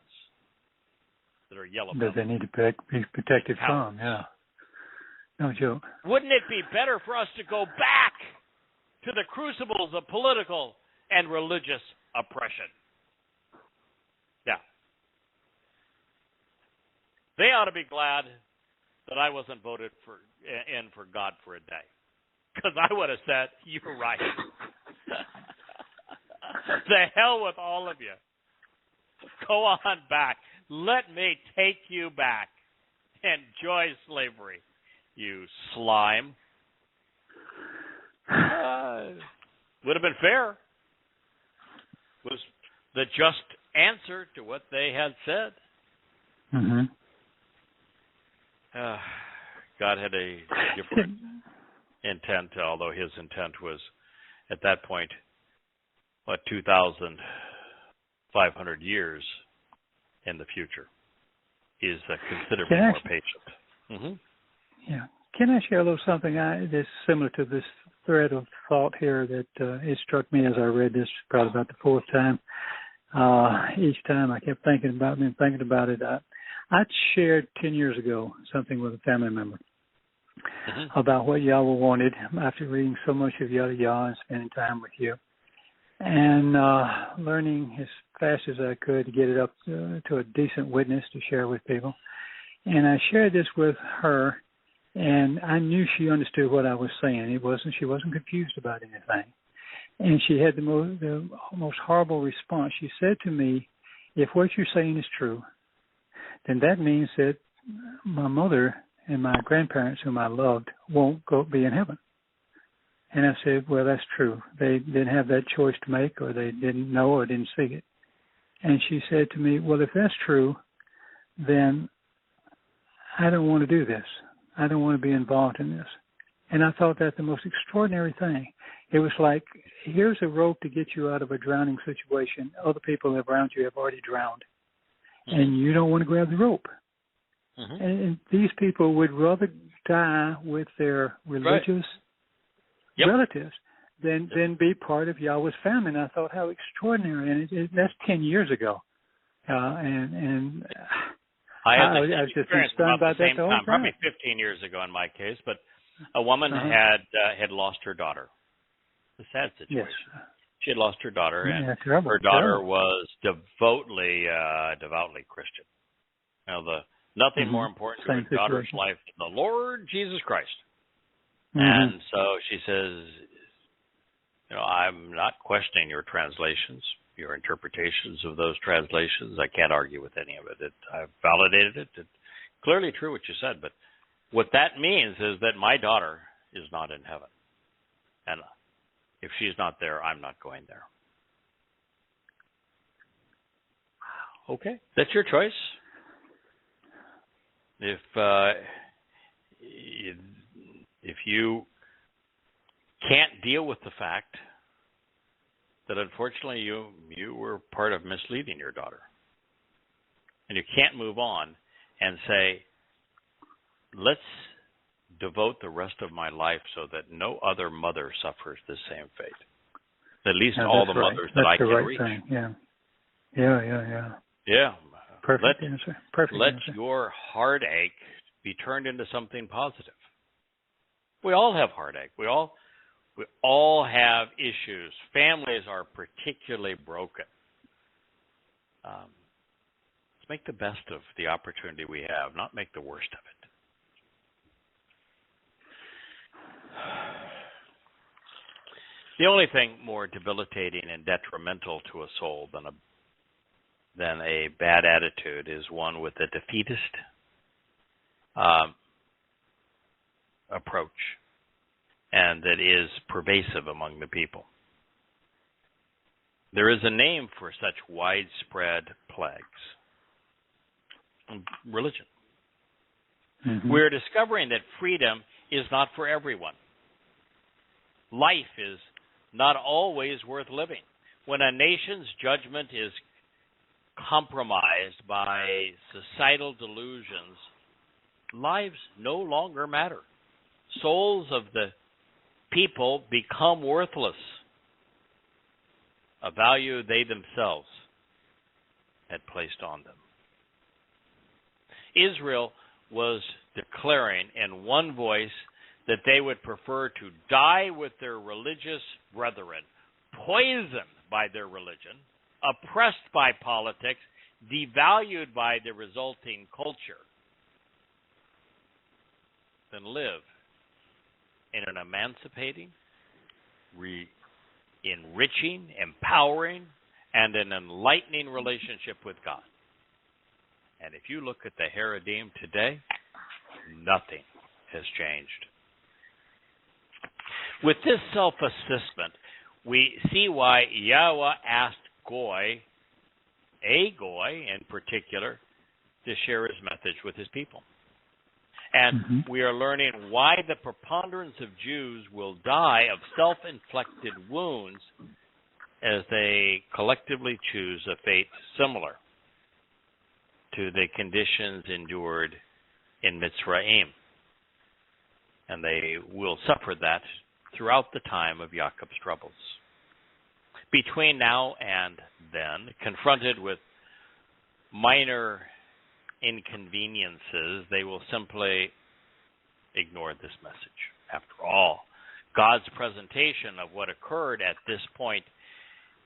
that are yellow. That they need to be protected from, No joke. Wouldn't it be better for us to go back to the crucibles of political and religious oppression? Yeah. They ought to be glad that I wasn't voted in for God for a day. Because I would have said, you're right. The hell with all of you. Go on back. Let me take you back. Enjoy slavery, you slime. Would have been fair. Was the just answer to what they had said. God had a different intent, although his intent was, at that point, 2,500 years in the future. He is considerably more patient. Yeah. Can I share a little something that's similar to this thread of thought here that it struck me as I read this probably about the fourth time. Each time I kept thinking about it. I shared 10 years ago something with a family member about what Yahweh wanted after reading so much of Yada Yahowah and spending time with you, and learning as fast as I could to get it up to a decent witness to share with people. And I shared this with her, and I knew she understood what I was saying. She wasn't confused about anything. And she had the most horrible response. She said to me, if what you're saying is true, then that means that my mother and my grandparents, whom I loved, won't be in heaven. And I said, well, that's true. They didn't have that choice to make, or they didn't know or didn't see it. And she said to me, well, if that's true, then I don't want to do this. I don't want to be involved in this. And I thought that the most extraordinary thing. It was like, here's a rope to get you out of a drowning situation. Other people around you have already drowned. Mm-hmm. And you don't want to grab the rope. Mm-hmm. And these people would rather die with their religious relatives than be part of Yahweh's family. And I thought, how extraordinary. And that's 10 years ago. And I was just stunned by that the whole time. Probably 15 years ago in my case, but a woman had lost her daughter. A sad situation. Yes. She had lost her daughter, and her daughter was devoutly Christian. Nothing more important to her daughter's life than the Lord Jesus Christ. Mm-hmm. And so she says, I'm not questioning your translations, your interpretations of those translations. I can't argue with any of it. I've validated it. It's clearly true what you said, but what that means is that my daughter is not in heaven. And if she's not there, I'm not going there. Okay. That's your choice. If you can't deal with the fact that unfortunately you were part of misleading your daughter, and you can't move on and say, let's devote the rest of my life so that no other mother suffers the same fate. At least all the mothers that I can reach. Thing. Yeah. Yeah. Perfect answer. Let your heartache be turned into something positive. We all have heartache. We all have issues. Families are particularly broken. Let's make the best of the opportunity we have, not make the worst of it. The only thing more debilitating and detrimental to a soul than a bad attitude is one with a defeatist approach, and that is pervasive among the people. There is a name for such widespread plagues: religion. Mm-hmm. We're discovering that freedom is not for everyone. Life is not always worth living. When a nation's judgment is compromised by societal delusions, lives no longer matter. Souls of the people become worthless, a value they themselves had placed on them. Israel was declaring in one voice that they would prefer to die with their religious brethren, poisoned by their religion, oppressed by politics, devalued by the resulting culture, than live in an emancipating, enriching, empowering, and an enlightening relationship with God. And if you look at the Haredim today, nothing has changed. With this self-assessment, we see why Yahweh asked a Goy in particular, to share his message with his people. And we are learning why the preponderance of Jews will die of self-inflicted wounds as they collectively choose a fate similar to the conditions endured in Mitzrayim. And they will suffer that throughout the time of Jacob's troubles. Between now and then, confronted with minor inconveniences, they will simply ignore this message. After all, God's presentation of what occurred at this point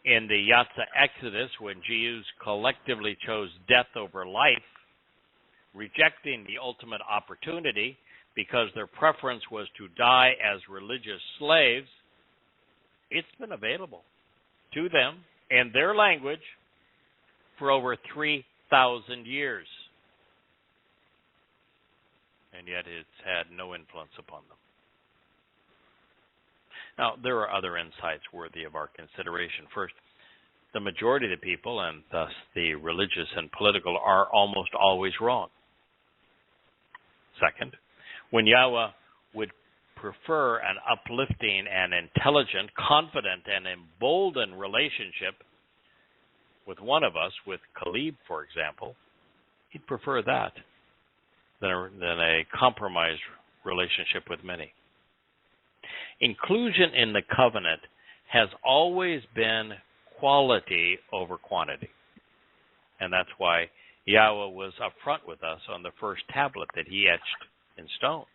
in the Yatsa Exodus, when Jews collectively chose death over life, rejecting the ultimate opportunity because their preference was to die as religious slaves, it's been available to them in their language for over 3,000 years. And yet it's had no influence upon them. Now, there are other insights worthy of our consideration. First, the majority of the people, and thus the religious and political, are almost always wrong. Second, when Yahweh would prefer an uplifting and intelligent, confident, and emboldened relationship with one of us, with Caleb, for example, he'd prefer that than a compromised relationship with many. Inclusion in the covenant has always been quality over quantity. And that's why Yahweh was upfront with us on the first tablet that he etched in stone,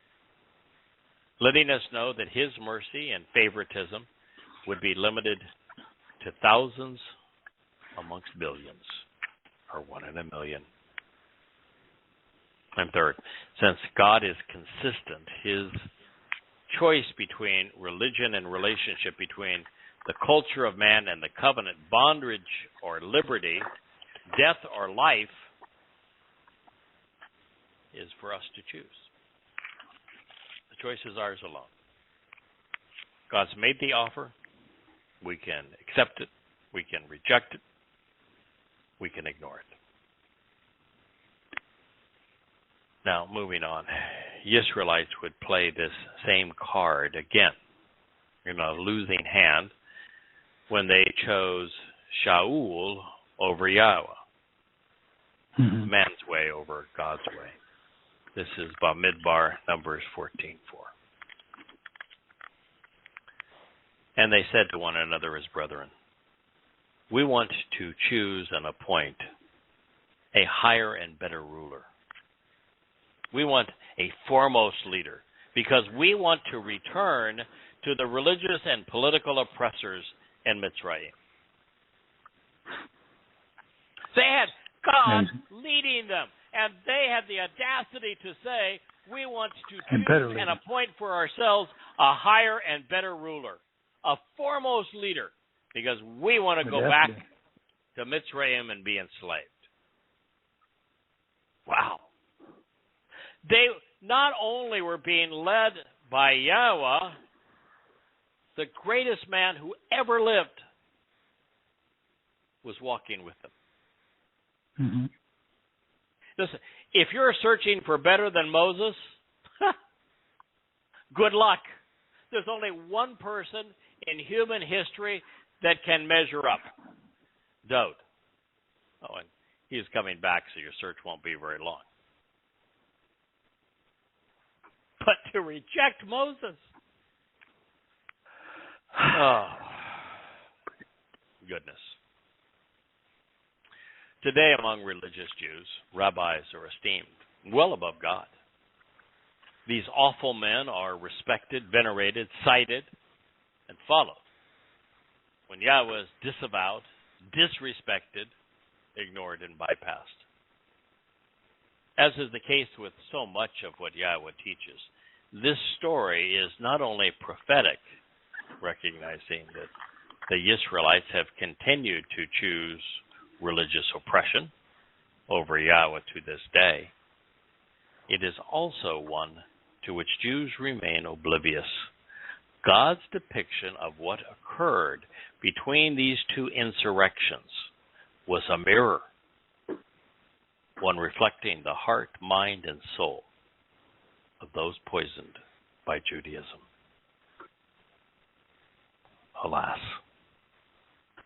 letting us know that his mercy and favoritism would be limited to thousands amongst billions, or 1 in a million. And third, since God is consistent, his choice between religion and relationship, between the culture of man and the covenant, bondage or liberty, death or life, is for us to choose. The choice is ours alone. God's made the offer. We can accept it. We can reject it. We can ignore it. Now, moving on. Israelites would play this same card again in a losing hand when they chose Shaul over Yahweh. Man's way over God's way. This is Bamidbar, Numbers 14:4. And they said to one another as brethren, we want to choose and appoint a higher and better ruler. We want a foremost leader because we want to return to the religious and political oppressors in Mitzrayim. They had God leading them, and they had the audacity to say, we want to choose and appoint for ourselves a higher and better ruler, a foremost leader, because we want to go back to Mitzrayim and be enslaved. Wow. They not only were being led by Yahweh, the greatest man who ever lived was walking with them. Listen, if you're searching for better than Moses, good luck. There's only one person in human history that can measure up. Dowd. Oh, and he's coming back, so your search won't be very long. But to reject Moses. Oh, goodness. Today, among religious Jews, rabbis are esteemed well above God. These awful men are respected, venerated, cited, and followed. When Yahweh is disavowed, disrespected, ignored, and bypassed. As is the case with so much of what Yahweh teaches, this story is not only prophetic, recognizing that the Israelites have continued to choose religious oppression over Yahweh to this day, it is also one to which Jews remain oblivious. God's depiction of what occurred between these two insurrections was a mirror, one reflecting the heart, mind, and soul of those poisoned by Judaism. Alas.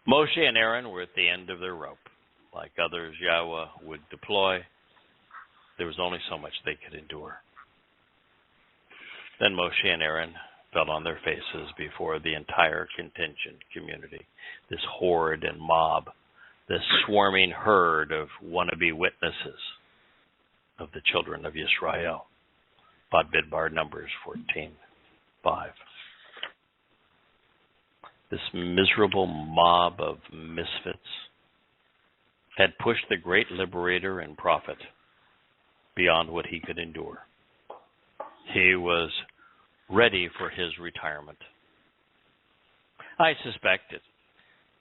Moshe and Aaron were at the end of their rope. Like others Yahweh would deploy, there was only so much they could endure. Then Moshe and Aaron fell on their faces before the entire contingent community, this horde and mob, this swarming herd of wannabe witnesses of the children of Yisrael. Bamidbar, Numbers 14:5. This miserable mob of misfits had pushed the great liberator and prophet beyond what he could endure. He was ready for his retirement. I suspect, at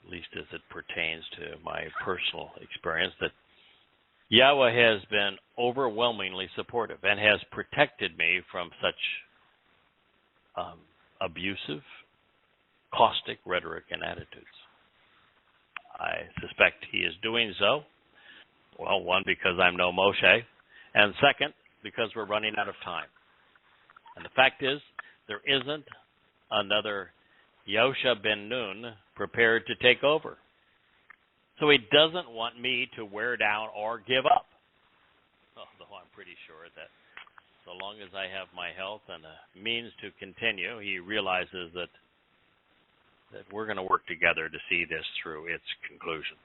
least as it pertains to my personal experience, that Yahweh has been overwhelmingly supportive and has protected me from such abusive, caustic rhetoric and attitudes. I suspect he is doing so, well, one, because I'm no Moshe, and second, because we're running out of time. And the fact is, there isn't another Yosha ben Nun prepared to take over. So he doesn't want me to wear down or give up. Although I'm pretty sure that so long as I have my health and a means to continue, he realizes that we're going to work together to see this through its conclusion.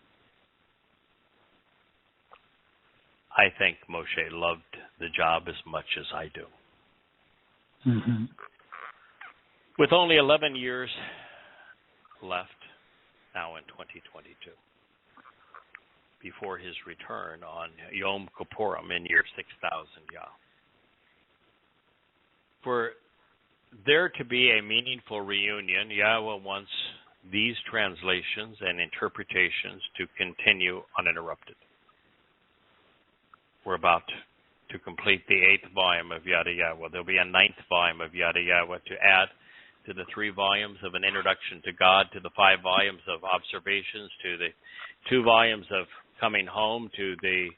I think Moshe loved the job as much as I do. Mm-hmm. With only 11 years left now in 2022, before his return on Yom Kippurim in year 6000 Yah. For there to be a meaningful reunion, Yahweh wants these translations and interpretations to continue uninterrupted. We're about to complete the 8th volume of Yada Yahowah. There'll be a 9th volume of Yada Yahowah to add to the 3 volumes of an introduction to God, to the 5 volumes of observations, to the 2 volumes of coming home, to the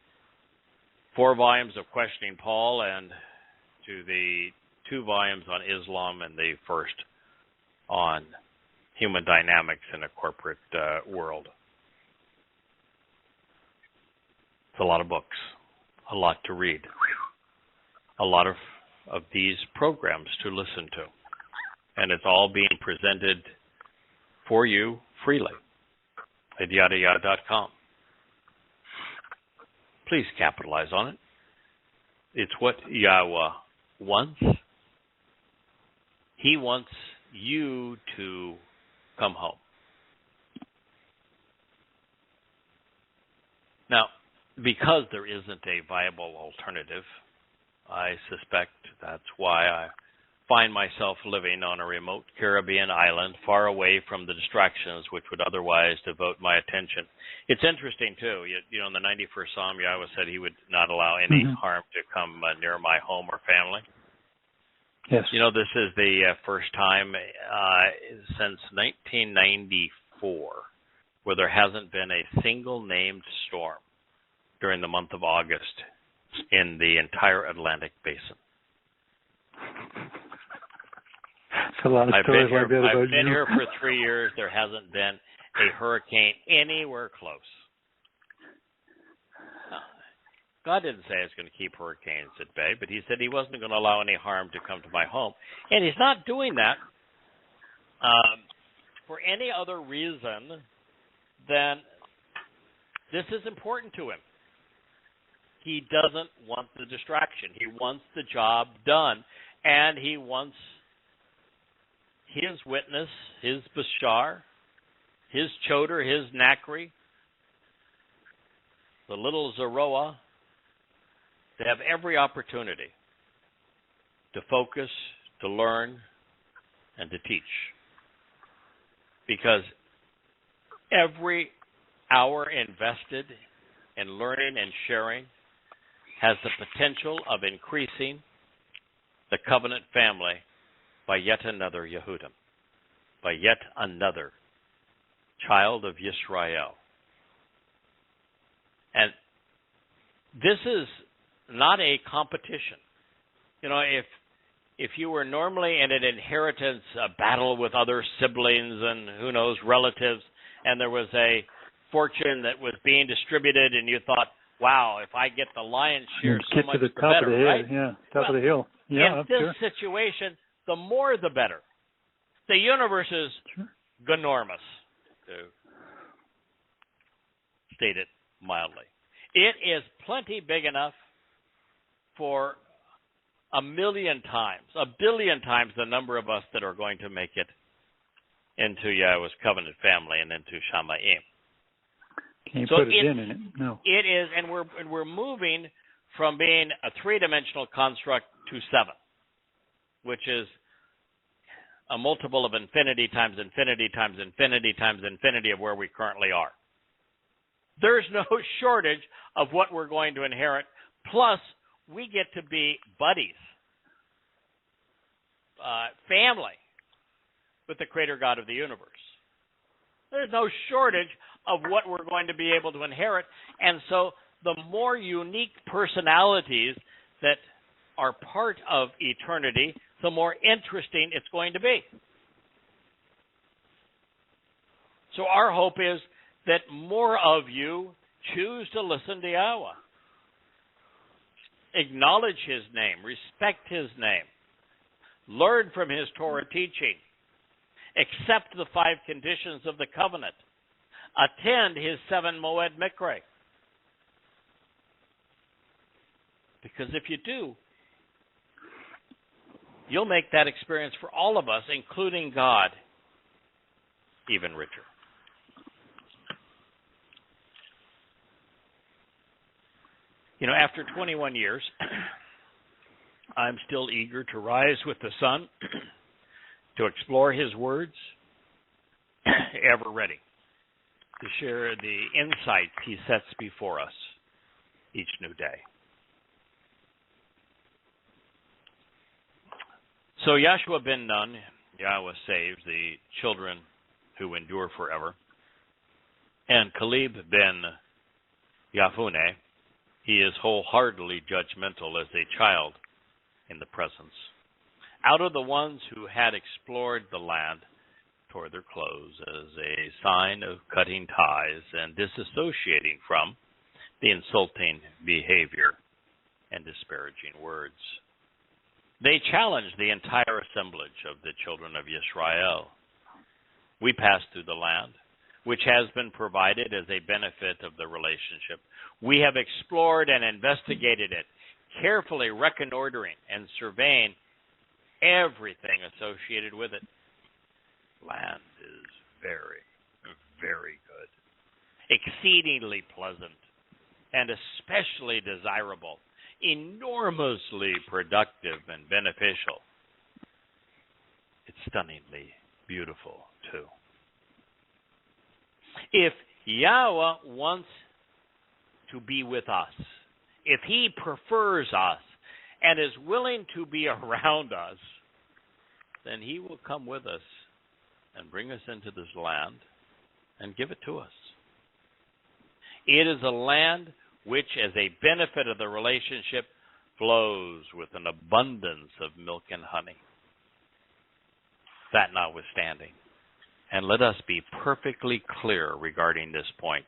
4 volumes of questioning Paul, and to the 2 volumes on Islam and the first on human dynamics in a corporate world. It's a lot of books, a lot to read, a lot of these programs to listen to. And it's all being presented for you freely at yadayah.com. Please capitalize on it. It's what Yahweh wants. He wants you to come home. Now, because there isn't a viable alternative, I suspect that's why I find myself living on a remote Caribbean island far away from the distractions which would otherwise devote my attention. It's interesting, too. You know, in the 91st Psalm, Yahweh said he would not allow any harm to come near my home or family. Yes. You know, this is the first time since 1994 where there hasn't been a single named storm during the month of August in the entire Atlantic basin. A lot of stories like that about you. I've been here for 3 years. There hasn't been a hurricane anywhere close. God didn't say it's going to keep hurricanes at bay, but he said he wasn't going to allow any harm to come to my home. And he's not doing that for any other reason than this is important to him. He doesn't want the distraction. He wants the job done. And he wants his witness, his Bashar, his Choder, his Nakri, the little Zeroah, to have every opportunity to focus, to learn, and to teach. Because every hour invested in learning and sharing has the potential of increasing the covenant family by yet another Yehudim, by yet another child of Yisrael. And this is not a competition. You know, if you were normally in an inheritance battle with other siblings and who knows, relatives, and there was a fortune that was being distributed and you thought, wow, if I get the lion's share, so much the better, right? Yeah, top of the hill. Yeah, in this situation, the more the better. The universe is ginormous, to state it mildly. It is plenty big enough for 1,000,000 times, 1,000,000,000 times the number of us that are going to make it into Yahweh's covenant family and into Shamayim. Can't put it in it. No. It is, and we're moving from being a 3-dimensional construct to 7, which is a multiple of infinity times infinity times infinity times infinity of where we currently are. There's no shortage of what we're going to inherit. Plus, we get to be buddies, family, with the Creator God of the universe. There's no shortage of what we're going to be able to inherit. And so the more unique personalities that are part of eternity, the more interesting it's going to be. So our hope is that more of you choose to listen to Yahweh. Acknowledge His name, respect His name, learn from His Torah teaching, accept the 5 conditions of the covenant, attend His 7 Moed Mikre. Because if you do, you'll make that experience for all of us, including God, even richer. You know, after 21 years, I'm still eager to rise with the sun, to explore His words, ever ready to share the insights He sets before us each new day. So Yahshua ben Nun, Yahweh saves the children who endure forever. And Caleb ben Yafune, he is wholeheartedly judgmental as a child in the presence. Out of the ones who had explored the land, tore their clothes as a sign of cutting ties and disassociating from the insulting behavior and disparaging words. They challenged the entire assemblage of the children of Yisrael. We passed through the land, which has been provided as a benefit of the relationship. We have explored and investigated it, carefully reconnoitering and surveying everything associated with it. Land is very, very good, exceedingly pleasant, and especially desirable, enormously productive and beneficial. It's stunningly beautiful, too. If Yahweh wants to be with us, if He prefers us and is willing to be around us, then He will come with us and bring us into this land and give it to us. It is a land which, as a benefit of the relationship, flows with an abundance of milk and honey. That notwithstanding, and let us be perfectly clear regarding this point,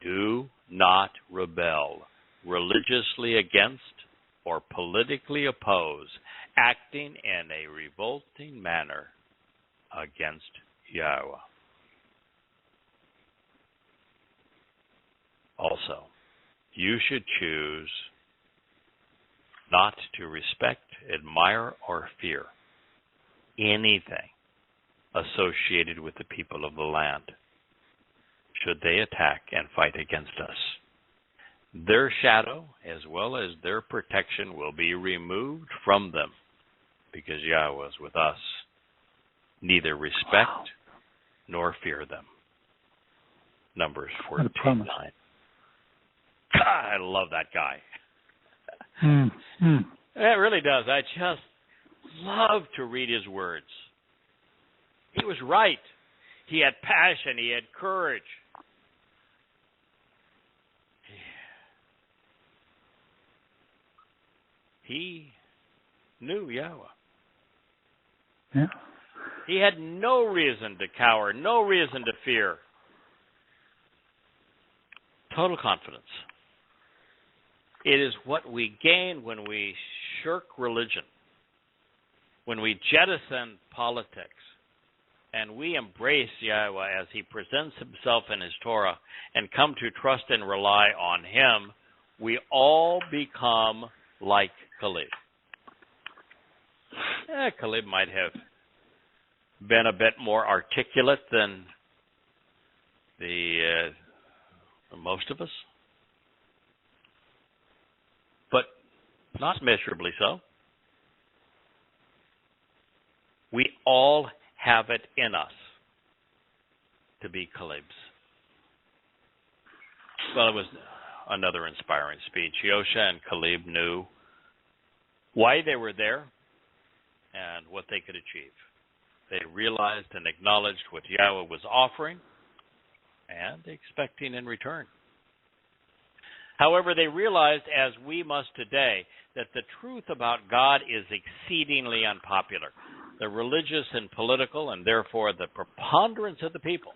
do not rebel religiously against or politically oppose, acting in a revolting manner against Yahweh. Also, you should choose not to respect, admire, or fear anything associated with the people of the land, should they attack and fight against us. Their shadow, as well as their protection, will be removed from them, because Yahweh is with us. Neither respect nor fear them. Numbers 14:9. God, I love that guy. It really does. I just love to read his words. He was right. He had passion. He had courage. He knew Yahweh. Yeah. He had no reason to cower, no reason to fear. Total confidence. It is what we gain when we shirk religion, when we jettison politics, and we embrace Yahweh as He presents Himself in His Torah and come to trust and rely on Him. We all become like Caleb. Caleb might have been a bit more articulate than most of us, but not measurably so. We all have it in us to be Caleb's. Well, it was another inspiring speech. Yosha and Caleb knew why they were there and what they could achieve. They realized and acknowledged what Yahweh was offering and expecting in return. However, they realized, as we must today, that the truth about God is exceedingly unpopular. The religious and political, and therefore the preponderance of the people,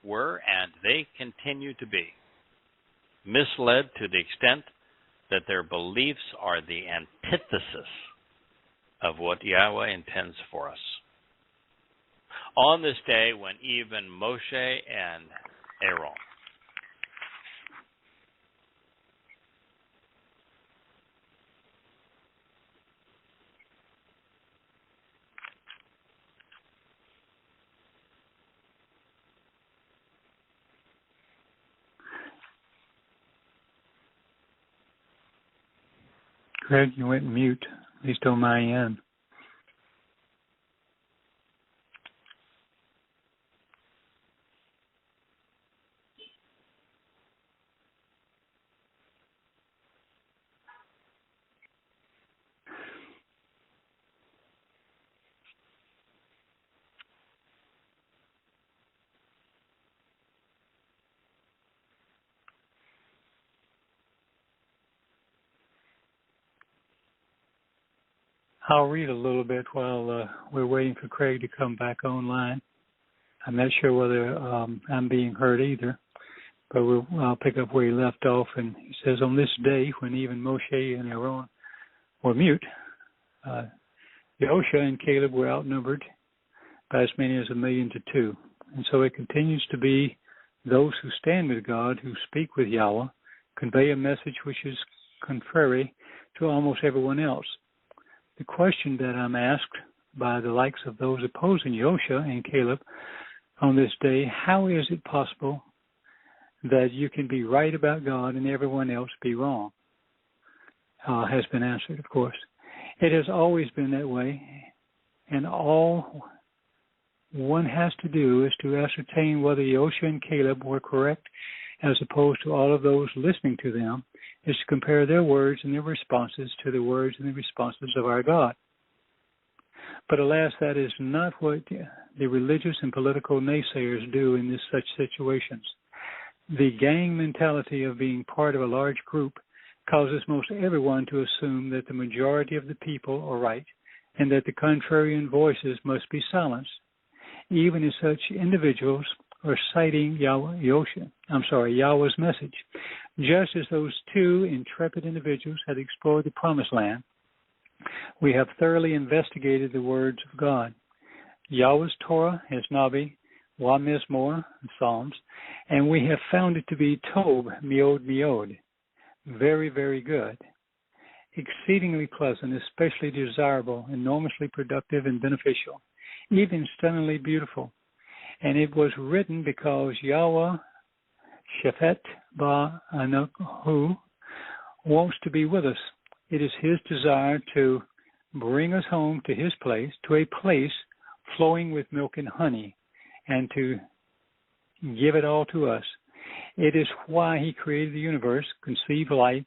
were, and they continue to be, misled to the extent that their beliefs are the antithesis of what Yahweh intends for us. On this day, when even Moshe and Aaron Greg, you went mute, at least on my end. I'll read a little bit while we're waiting for Craig to come back online. I'm not sure whether I'm being heard either, but I'll pick up where he left off. And he says, on this day, when even Moshe and Aaron were mute, Yehoshua and Caleb were outnumbered by as many as 1,000,000 to 2. And so it continues to be those who stand with God, who speak with Yahweh, convey a message which is contrary to almost everyone else. The question that I'm asked by the likes of those opposing Yehoshua and Caleb on this day, how is it possible that you can be right about God and everyone else be wrong? Has been answered, of course. It has always been that way, and all one has to do is to ascertain whether Yehoshua and Caleb were correct as opposed to all of those listening to them, is to compare their words and their responses to the words and the responses of our God. But alas, that is not what the religious and political naysayers do in such situations. The gang mentality of being part of a large group causes most everyone to assume that the majority of the people are right and that the contrarian voices must be silenced, even as such individuals are citing Yahweh's message. Just as those two intrepid individuals had explored the Promised Land, we have thoroughly investigated the words of God. Yahweh's Torah is Nabi, Wa Mizmor, Psalms, and we have found it to be Tov, Meod, Meod, very, very good, exceedingly pleasant, especially desirable, enormously productive and beneficial, even stunningly beautiful. And it was written because Yahweh, Shephet Ba'anahu, wants to be with us. It is his desire to bring us home to his place, to a place flowing with milk and honey, and to give it all to us. It is why he created the universe, conceived life,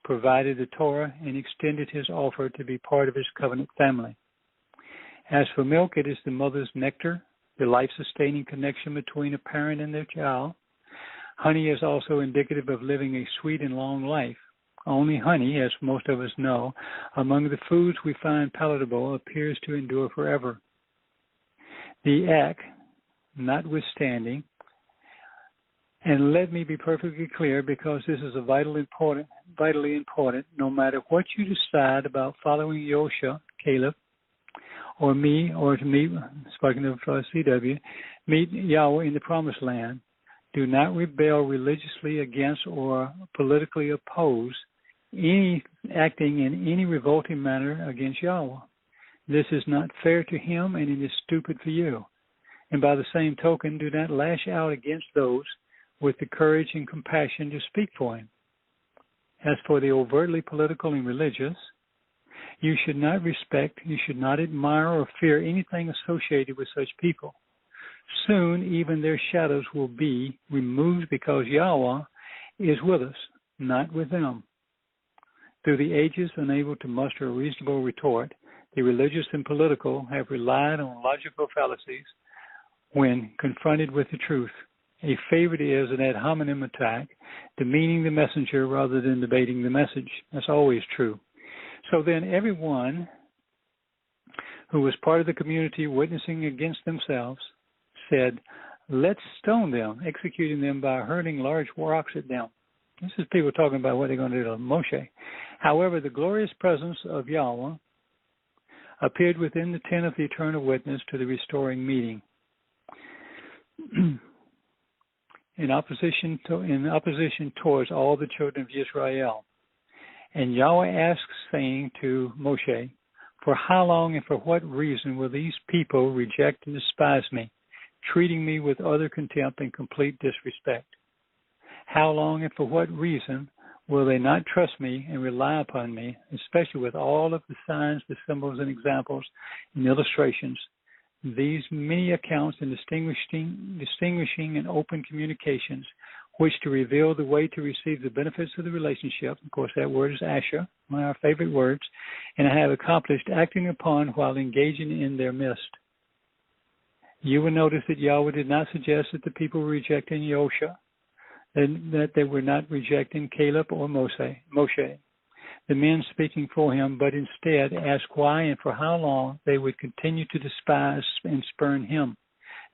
provided the Torah, and extended his offer to be part of his covenant family. As for milk, it is the mother's nectar, the life-sustaining connection between a parent and their child. Honey is also indicative of living a sweet and long life. Only honey, as most of us know, among the foods we find palatable, appears to endure forever. The act, notwithstanding, and let me be perfectly clear, because this is vitally important, no matter what you decide about following Yehoshua, Caleb, or me, or to meet, speaking of CW, meet Yahweh in the Promised Land, do not rebel religiously against or politically oppose any acting in any revolting manner against Yahweh. This is not fair to him, and it is stupid for you. And by the same token, do not lash out against those with the courage and compassion to speak for him. As for the overtly political and religious, you should not respect, you should not admire or fear anything associated with such people. Soon, even their shadows will be removed because Yahweh is with us, not with them. Through the ages, unable to muster a reasonable retort, The religious and political have relied on logical fallacies when confronted with the truth. A favorite is an ad hominem attack, demeaning the messenger rather than debating the message. That's always true. So then everyone who was part of the community witnessing against themselves said, let's stone them, executing them by hurling large rocks at them. This is people talking about what they're going to do to Moshe. However, the glorious presence of Yahweh appeared within the tent of the eternal witness to the restoring meeting. In opposition towards all the children of Israel. And Yahweh asks, saying to Moshe, for how long and for what reason will these people reject and despise me, treating me with utter contempt and complete disrespect? How long and for what reason will they not trust me and rely upon me, especially with all of the signs, the symbols, and examples and illustrations, these many accounts and distinguishing and open communications, which to reveal the way to receive the benefits of the relationship. Of course, that word is Asher, one of our favorite words, and I have accomplished acting upon while engaging in their midst. You will notice that Yahweh did not suggest that the people were rejecting Yosha, and that they were not rejecting Caleb or Moshe, the men speaking for him, but instead asked why and for how long they would continue to despise and spurn him.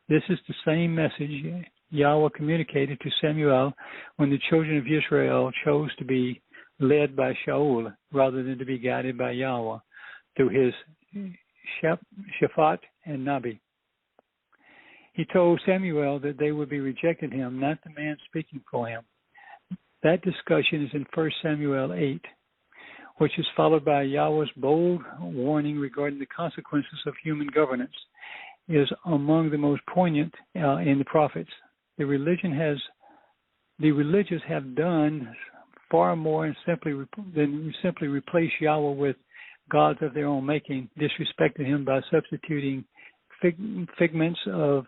This is the same message Yahweh communicated to Samuel when the children of Israel chose to be led by Shaul rather than to be guided by Yahweh through his Shaphat and Nabi. He told Samuel that they would be rejecting him, not the man speaking for him. That discussion is in 1 Samuel 8, which is followed by Yahweh's bold warning regarding the consequences of human governance, is among the most poignant in the prophets. The religious have done far more than simply replace Yahweh with gods of their own making, disrespecting him by substituting figments of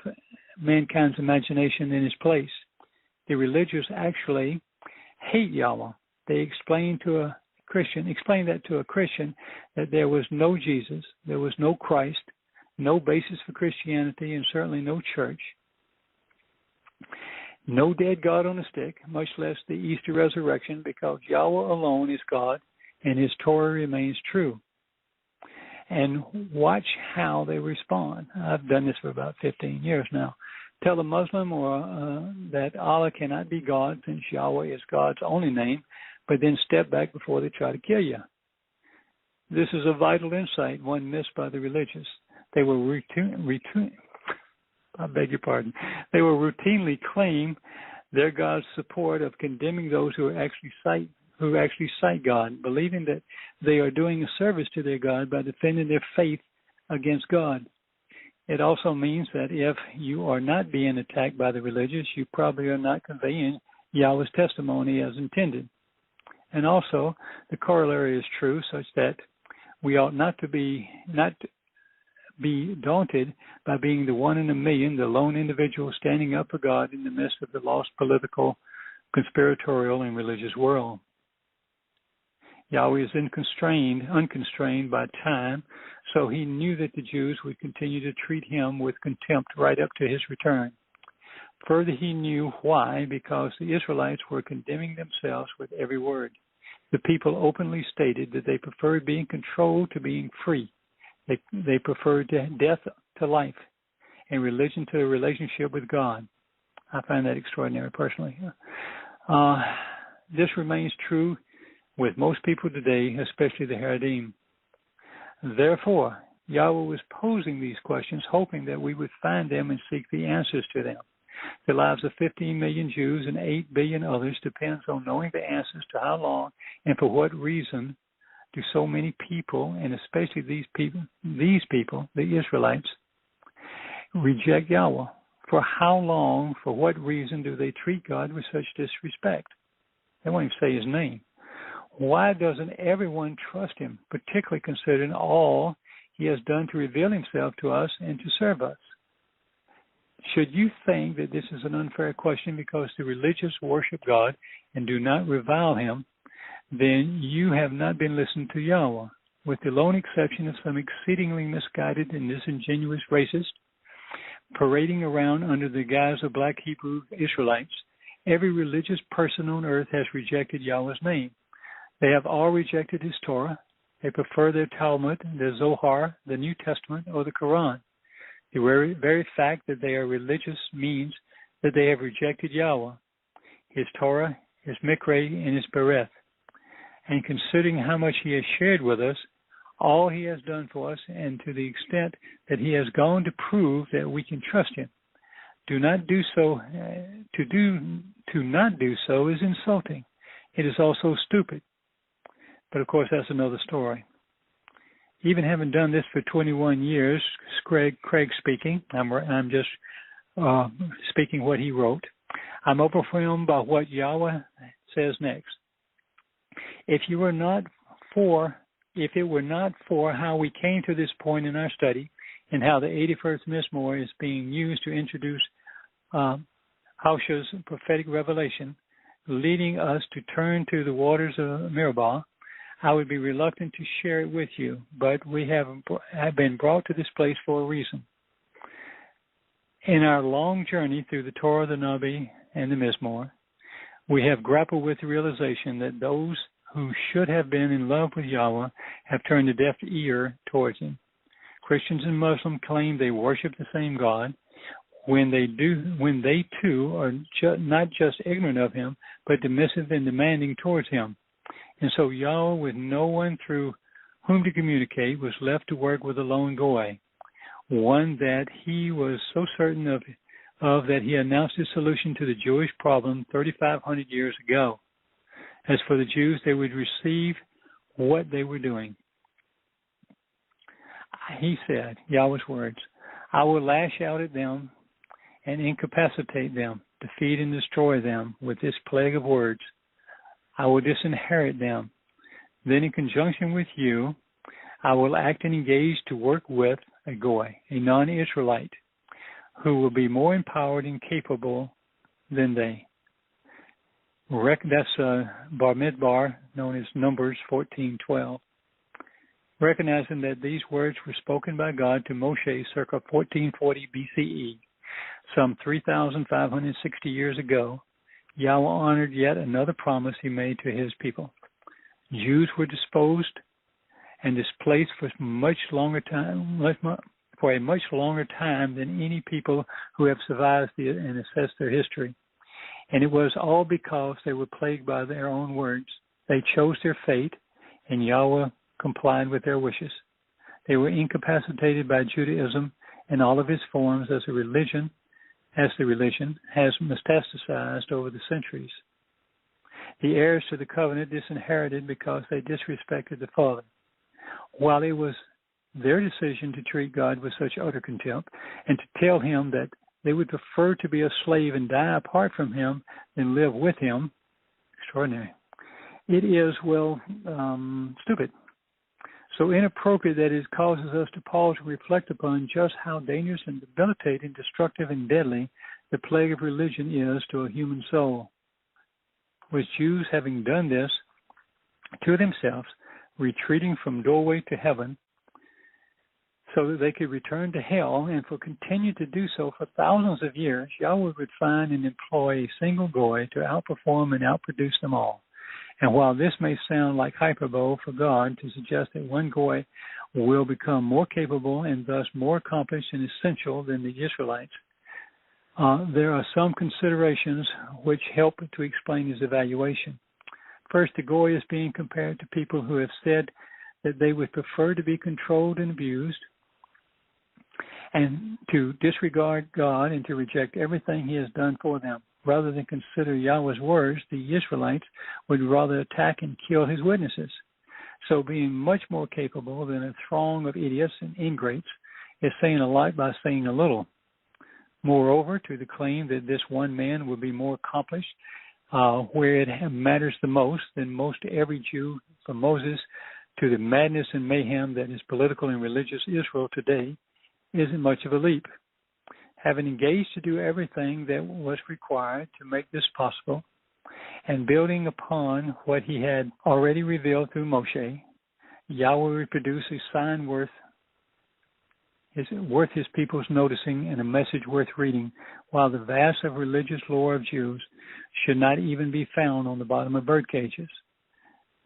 mankind's imagination in his place. The religious actually hate Yahweh. They explain that to a Christian that there was no Jesus, there was no Christ, no basis for Christianity, and certainly no church. No dead God on a stick, much less the Easter resurrection, because Yahweh alone is God and his Torah remains true. And watch how they respond. I've done this for about 15 years now. Tell a Muslim or that Allah cannot be God since Yahweh is God's only name, but then step back before they try to kill you. This is a vital insight, one missed by the religious. They will They will routinely claim their God's support of condemning those who actually cite God, believing that they are doing a service to their God by defending their faith against God. It also means that if you are not being attacked by the religious, you probably are not conveying Yahweh's testimony as intended. And also, the corollary is true, such that we ought not be daunted by being the one in a million, the lone individual standing up for God in the midst of the lost political, conspiratorial, and religious world. Yahweh is unconstrained by time, so he knew that the Jews would continue to treat him with contempt right up to his return. Further, he knew why, because the Israelites were condemning themselves with every word. The people openly stated that they preferred being controlled to being free. They preferred death to life and religion to a relationship with God. I find that extraordinary personally. This remains true with most people today, especially the Haredim. Therefore, Yahweh was posing these questions, hoping that we would find them and seek the answers to them. The lives of 15 million Jews and 8 billion others depends on knowing the answers to how long and for what reason do so many people, and especially these people, the Israelites, reject Yahweh. For how long, for what reason do they treat God with such disrespect? They won't even say his name. Why doesn't everyone trust him, particularly considering all he has done to reveal himself to us and to serve us? Should you think that this is an unfair question because the religious worship God and do not revile him, then you have not been listening to Yahweh. with the lone exception of some exceedingly misguided and disingenuous racists parading around under the guise of black Hebrew Israelites. Every religious person on earth has rejected Yahweh's name. They have all rejected his Torah. They prefer their Talmud, the Zohar, the New Testament, or the Quran. The very fact that they are religious means that they have rejected Yahweh, his Torah, his Mikra, and his Bereth. And considering how much he has shared with us, all he has done for us, and to the extent that he has gone to prove that we can trust him, to not do so is insulting. It is also stupid. But of course, that's another story. Even having done this for 21 years, Craig speaking, I'm just speaking what he wrote. I'm overwhelmed by what Yahweh says next. If it were not for how we came to this point in our study and how the 81st Mizmor is being used to introduce Hoshea's prophetic revelation, leading us to turn to the waters of Meribah, I would be reluctant to share it with you, but we have been brought to this place for a reason. In our long journey through the Torah, the Nabi, and the Mizmor, we have grappled with the realization that those who should have been in love with Yahweh have turned a deaf ear towards him. Christians and Muslims claim they worship the same God when they too are not just ignorant of him, but dismissive and demanding towards him. And so Yahweh, with no one through whom to communicate, was left to work with a lone goy, one that he was so certain of that he announced his solution to the Jewish problem 3,500 years ago. As for the Jews, they would receive what they were doing. He said, Yahweh's words, I will lash out at them and incapacitate them, defeat and destroy them with this plague of words. I will disinherit them. Then in conjunction with you, I will act and engage to work with a goy, a non-Israelite, who will be more empowered and capable than they. That's Bar Midbar, known as Numbers 14:12. Recognizing that these words were spoken by God to Moshe circa 1440 BCE, some 3,560 years ago, Yahweh honored yet another promise he made to his people. Jews were disposed and displaced for a much longer time than any people who have survived and assessed their history. And it was all because they were plagued by their own words. They chose their fate, and Yahweh complied with their wishes. They were incapacitated by Judaism and all of its forms as the religion has metastasized over the centuries. The heirs to the covenant disinherited because they disrespected the Father. While it was their decision to treat God with such utter contempt and to tell him that they would prefer to be a slave and die apart from him than live with him, extraordinary. It is, stupid. So inappropriate that it causes us to pause and reflect upon just how dangerous and debilitating, destructive and deadly the plague of religion is to a human soul. With Jews having done this to themselves, retreating from doorway to heaven, so that they could return to hell and for continue to do so for thousands of years, Yahweh would find and employ a single goy to outperform and outproduce them all. And while this may sound like hyperbole for God to suggest that one goy will become more capable and thus more accomplished and essential than the Israelites, there are some considerations which help to explain his evaluation. First, the goy is being compared to people who have said that they would prefer to be controlled and abused, and to disregard God and to reject everything he has done for them. Rather than consider Yahweh's words, the Israelites would rather attack and kill his witnesses. So being much more capable than a throng of idiots and ingrates is saying a lot by saying a little. Moreover, to the claim that this one man will be more accomplished where it matters the most than most every Jew, from Moses to the madness and mayhem that is political and religious Israel today, isn't much of a leap. Having engaged to do everything that was required to make this possible, and building upon what he had already revealed through Moshe, Yahweh would produce a sign worth his people's noticing and a message worth reading, while the vast of religious lore of Jews should not even be found on the bottom of bird cages.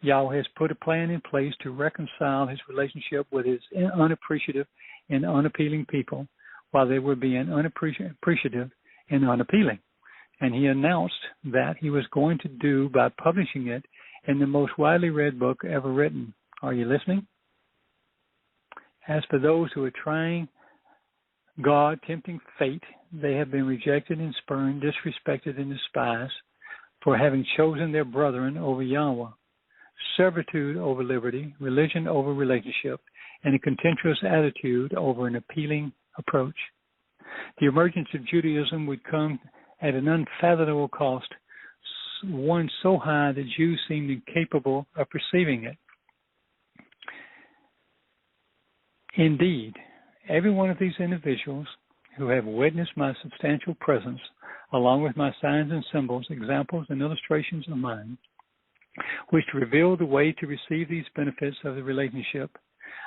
Yahweh has put a plan in place to reconcile his relationship with his unappreciative and unappealing people, while they were being unappreciative and unappealing. And he announced that he was going to do by publishing it in the most widely read book ever written. Are you listening? As for those who are trying God, tempting fate, they have been rejected and spurned, disrespected and despised for having chosen their brethren over Yahweh, servitude over liberty, religion over relationship, and a contemptuous attitude over an appealing approach. The emergence of Judaism would come at an unfathomable cost, one so high that Jews seemed incapable of perceiving it. Indeed, every one of these individuals who have witnessed my substantial presence, along with my signs and symbols, examples and illustrations of mine, which reveal the way to receive these benefits of the relationship,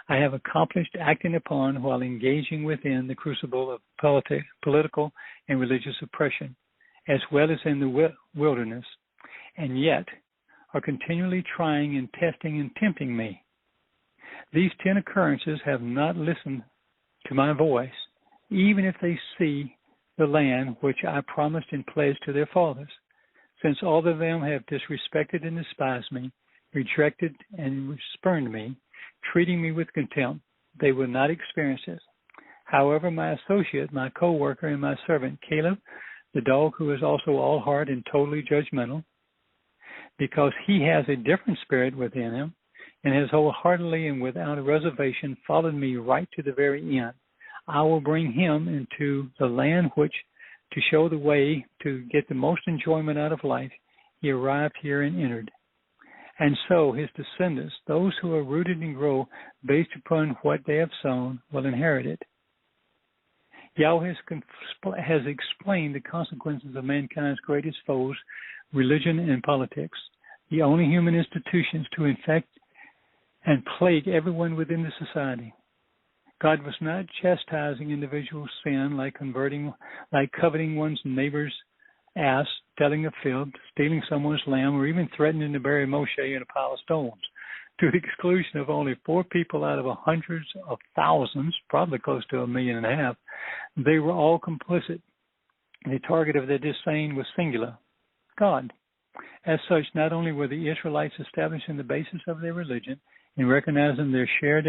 I have accomplished acting upon while engaging within the crucible of political and religious oppression, as well as in the wilderness, and yet are continually trying and testing and tempting me. These 10 occurrences have not listened to my voice, even if they see the land which I promised and pledged to their fathers. Since all of them have disrespected and despised me, rejected and spurned me, treating me with contempt, they will not experience it. However, my associate, my co-worker, and my servant, Caleb, the dog who is also all heart and totally judgmental, because he has a different spirit within him, and has wholeheartedly and without a reservation followed me right to the very end, I will bring him into the land which, to show the way to get the most enjoyment out of life, he arrived here and entered. And so his descendants, those who are rooted and grow based upon what they have sown, will inherit it. Yahweh has explained the consequences of mankind's greatest foes, religion and politics, the only human institutions to infect and plague everyone within the society. God was not chastising individual sin like coveting one's neighbor's ass, telling a fib, stealing someone's lamb, or even threatening to bury Moshe in a pile of stones, to the exclusion of only 4 people out of hundreds of thousands, probably close to 1.5 million. They were all complicit. The target of their disdain was singular, God. As such, not only were the Israelites establishing the basis of their religion and recognizing their shared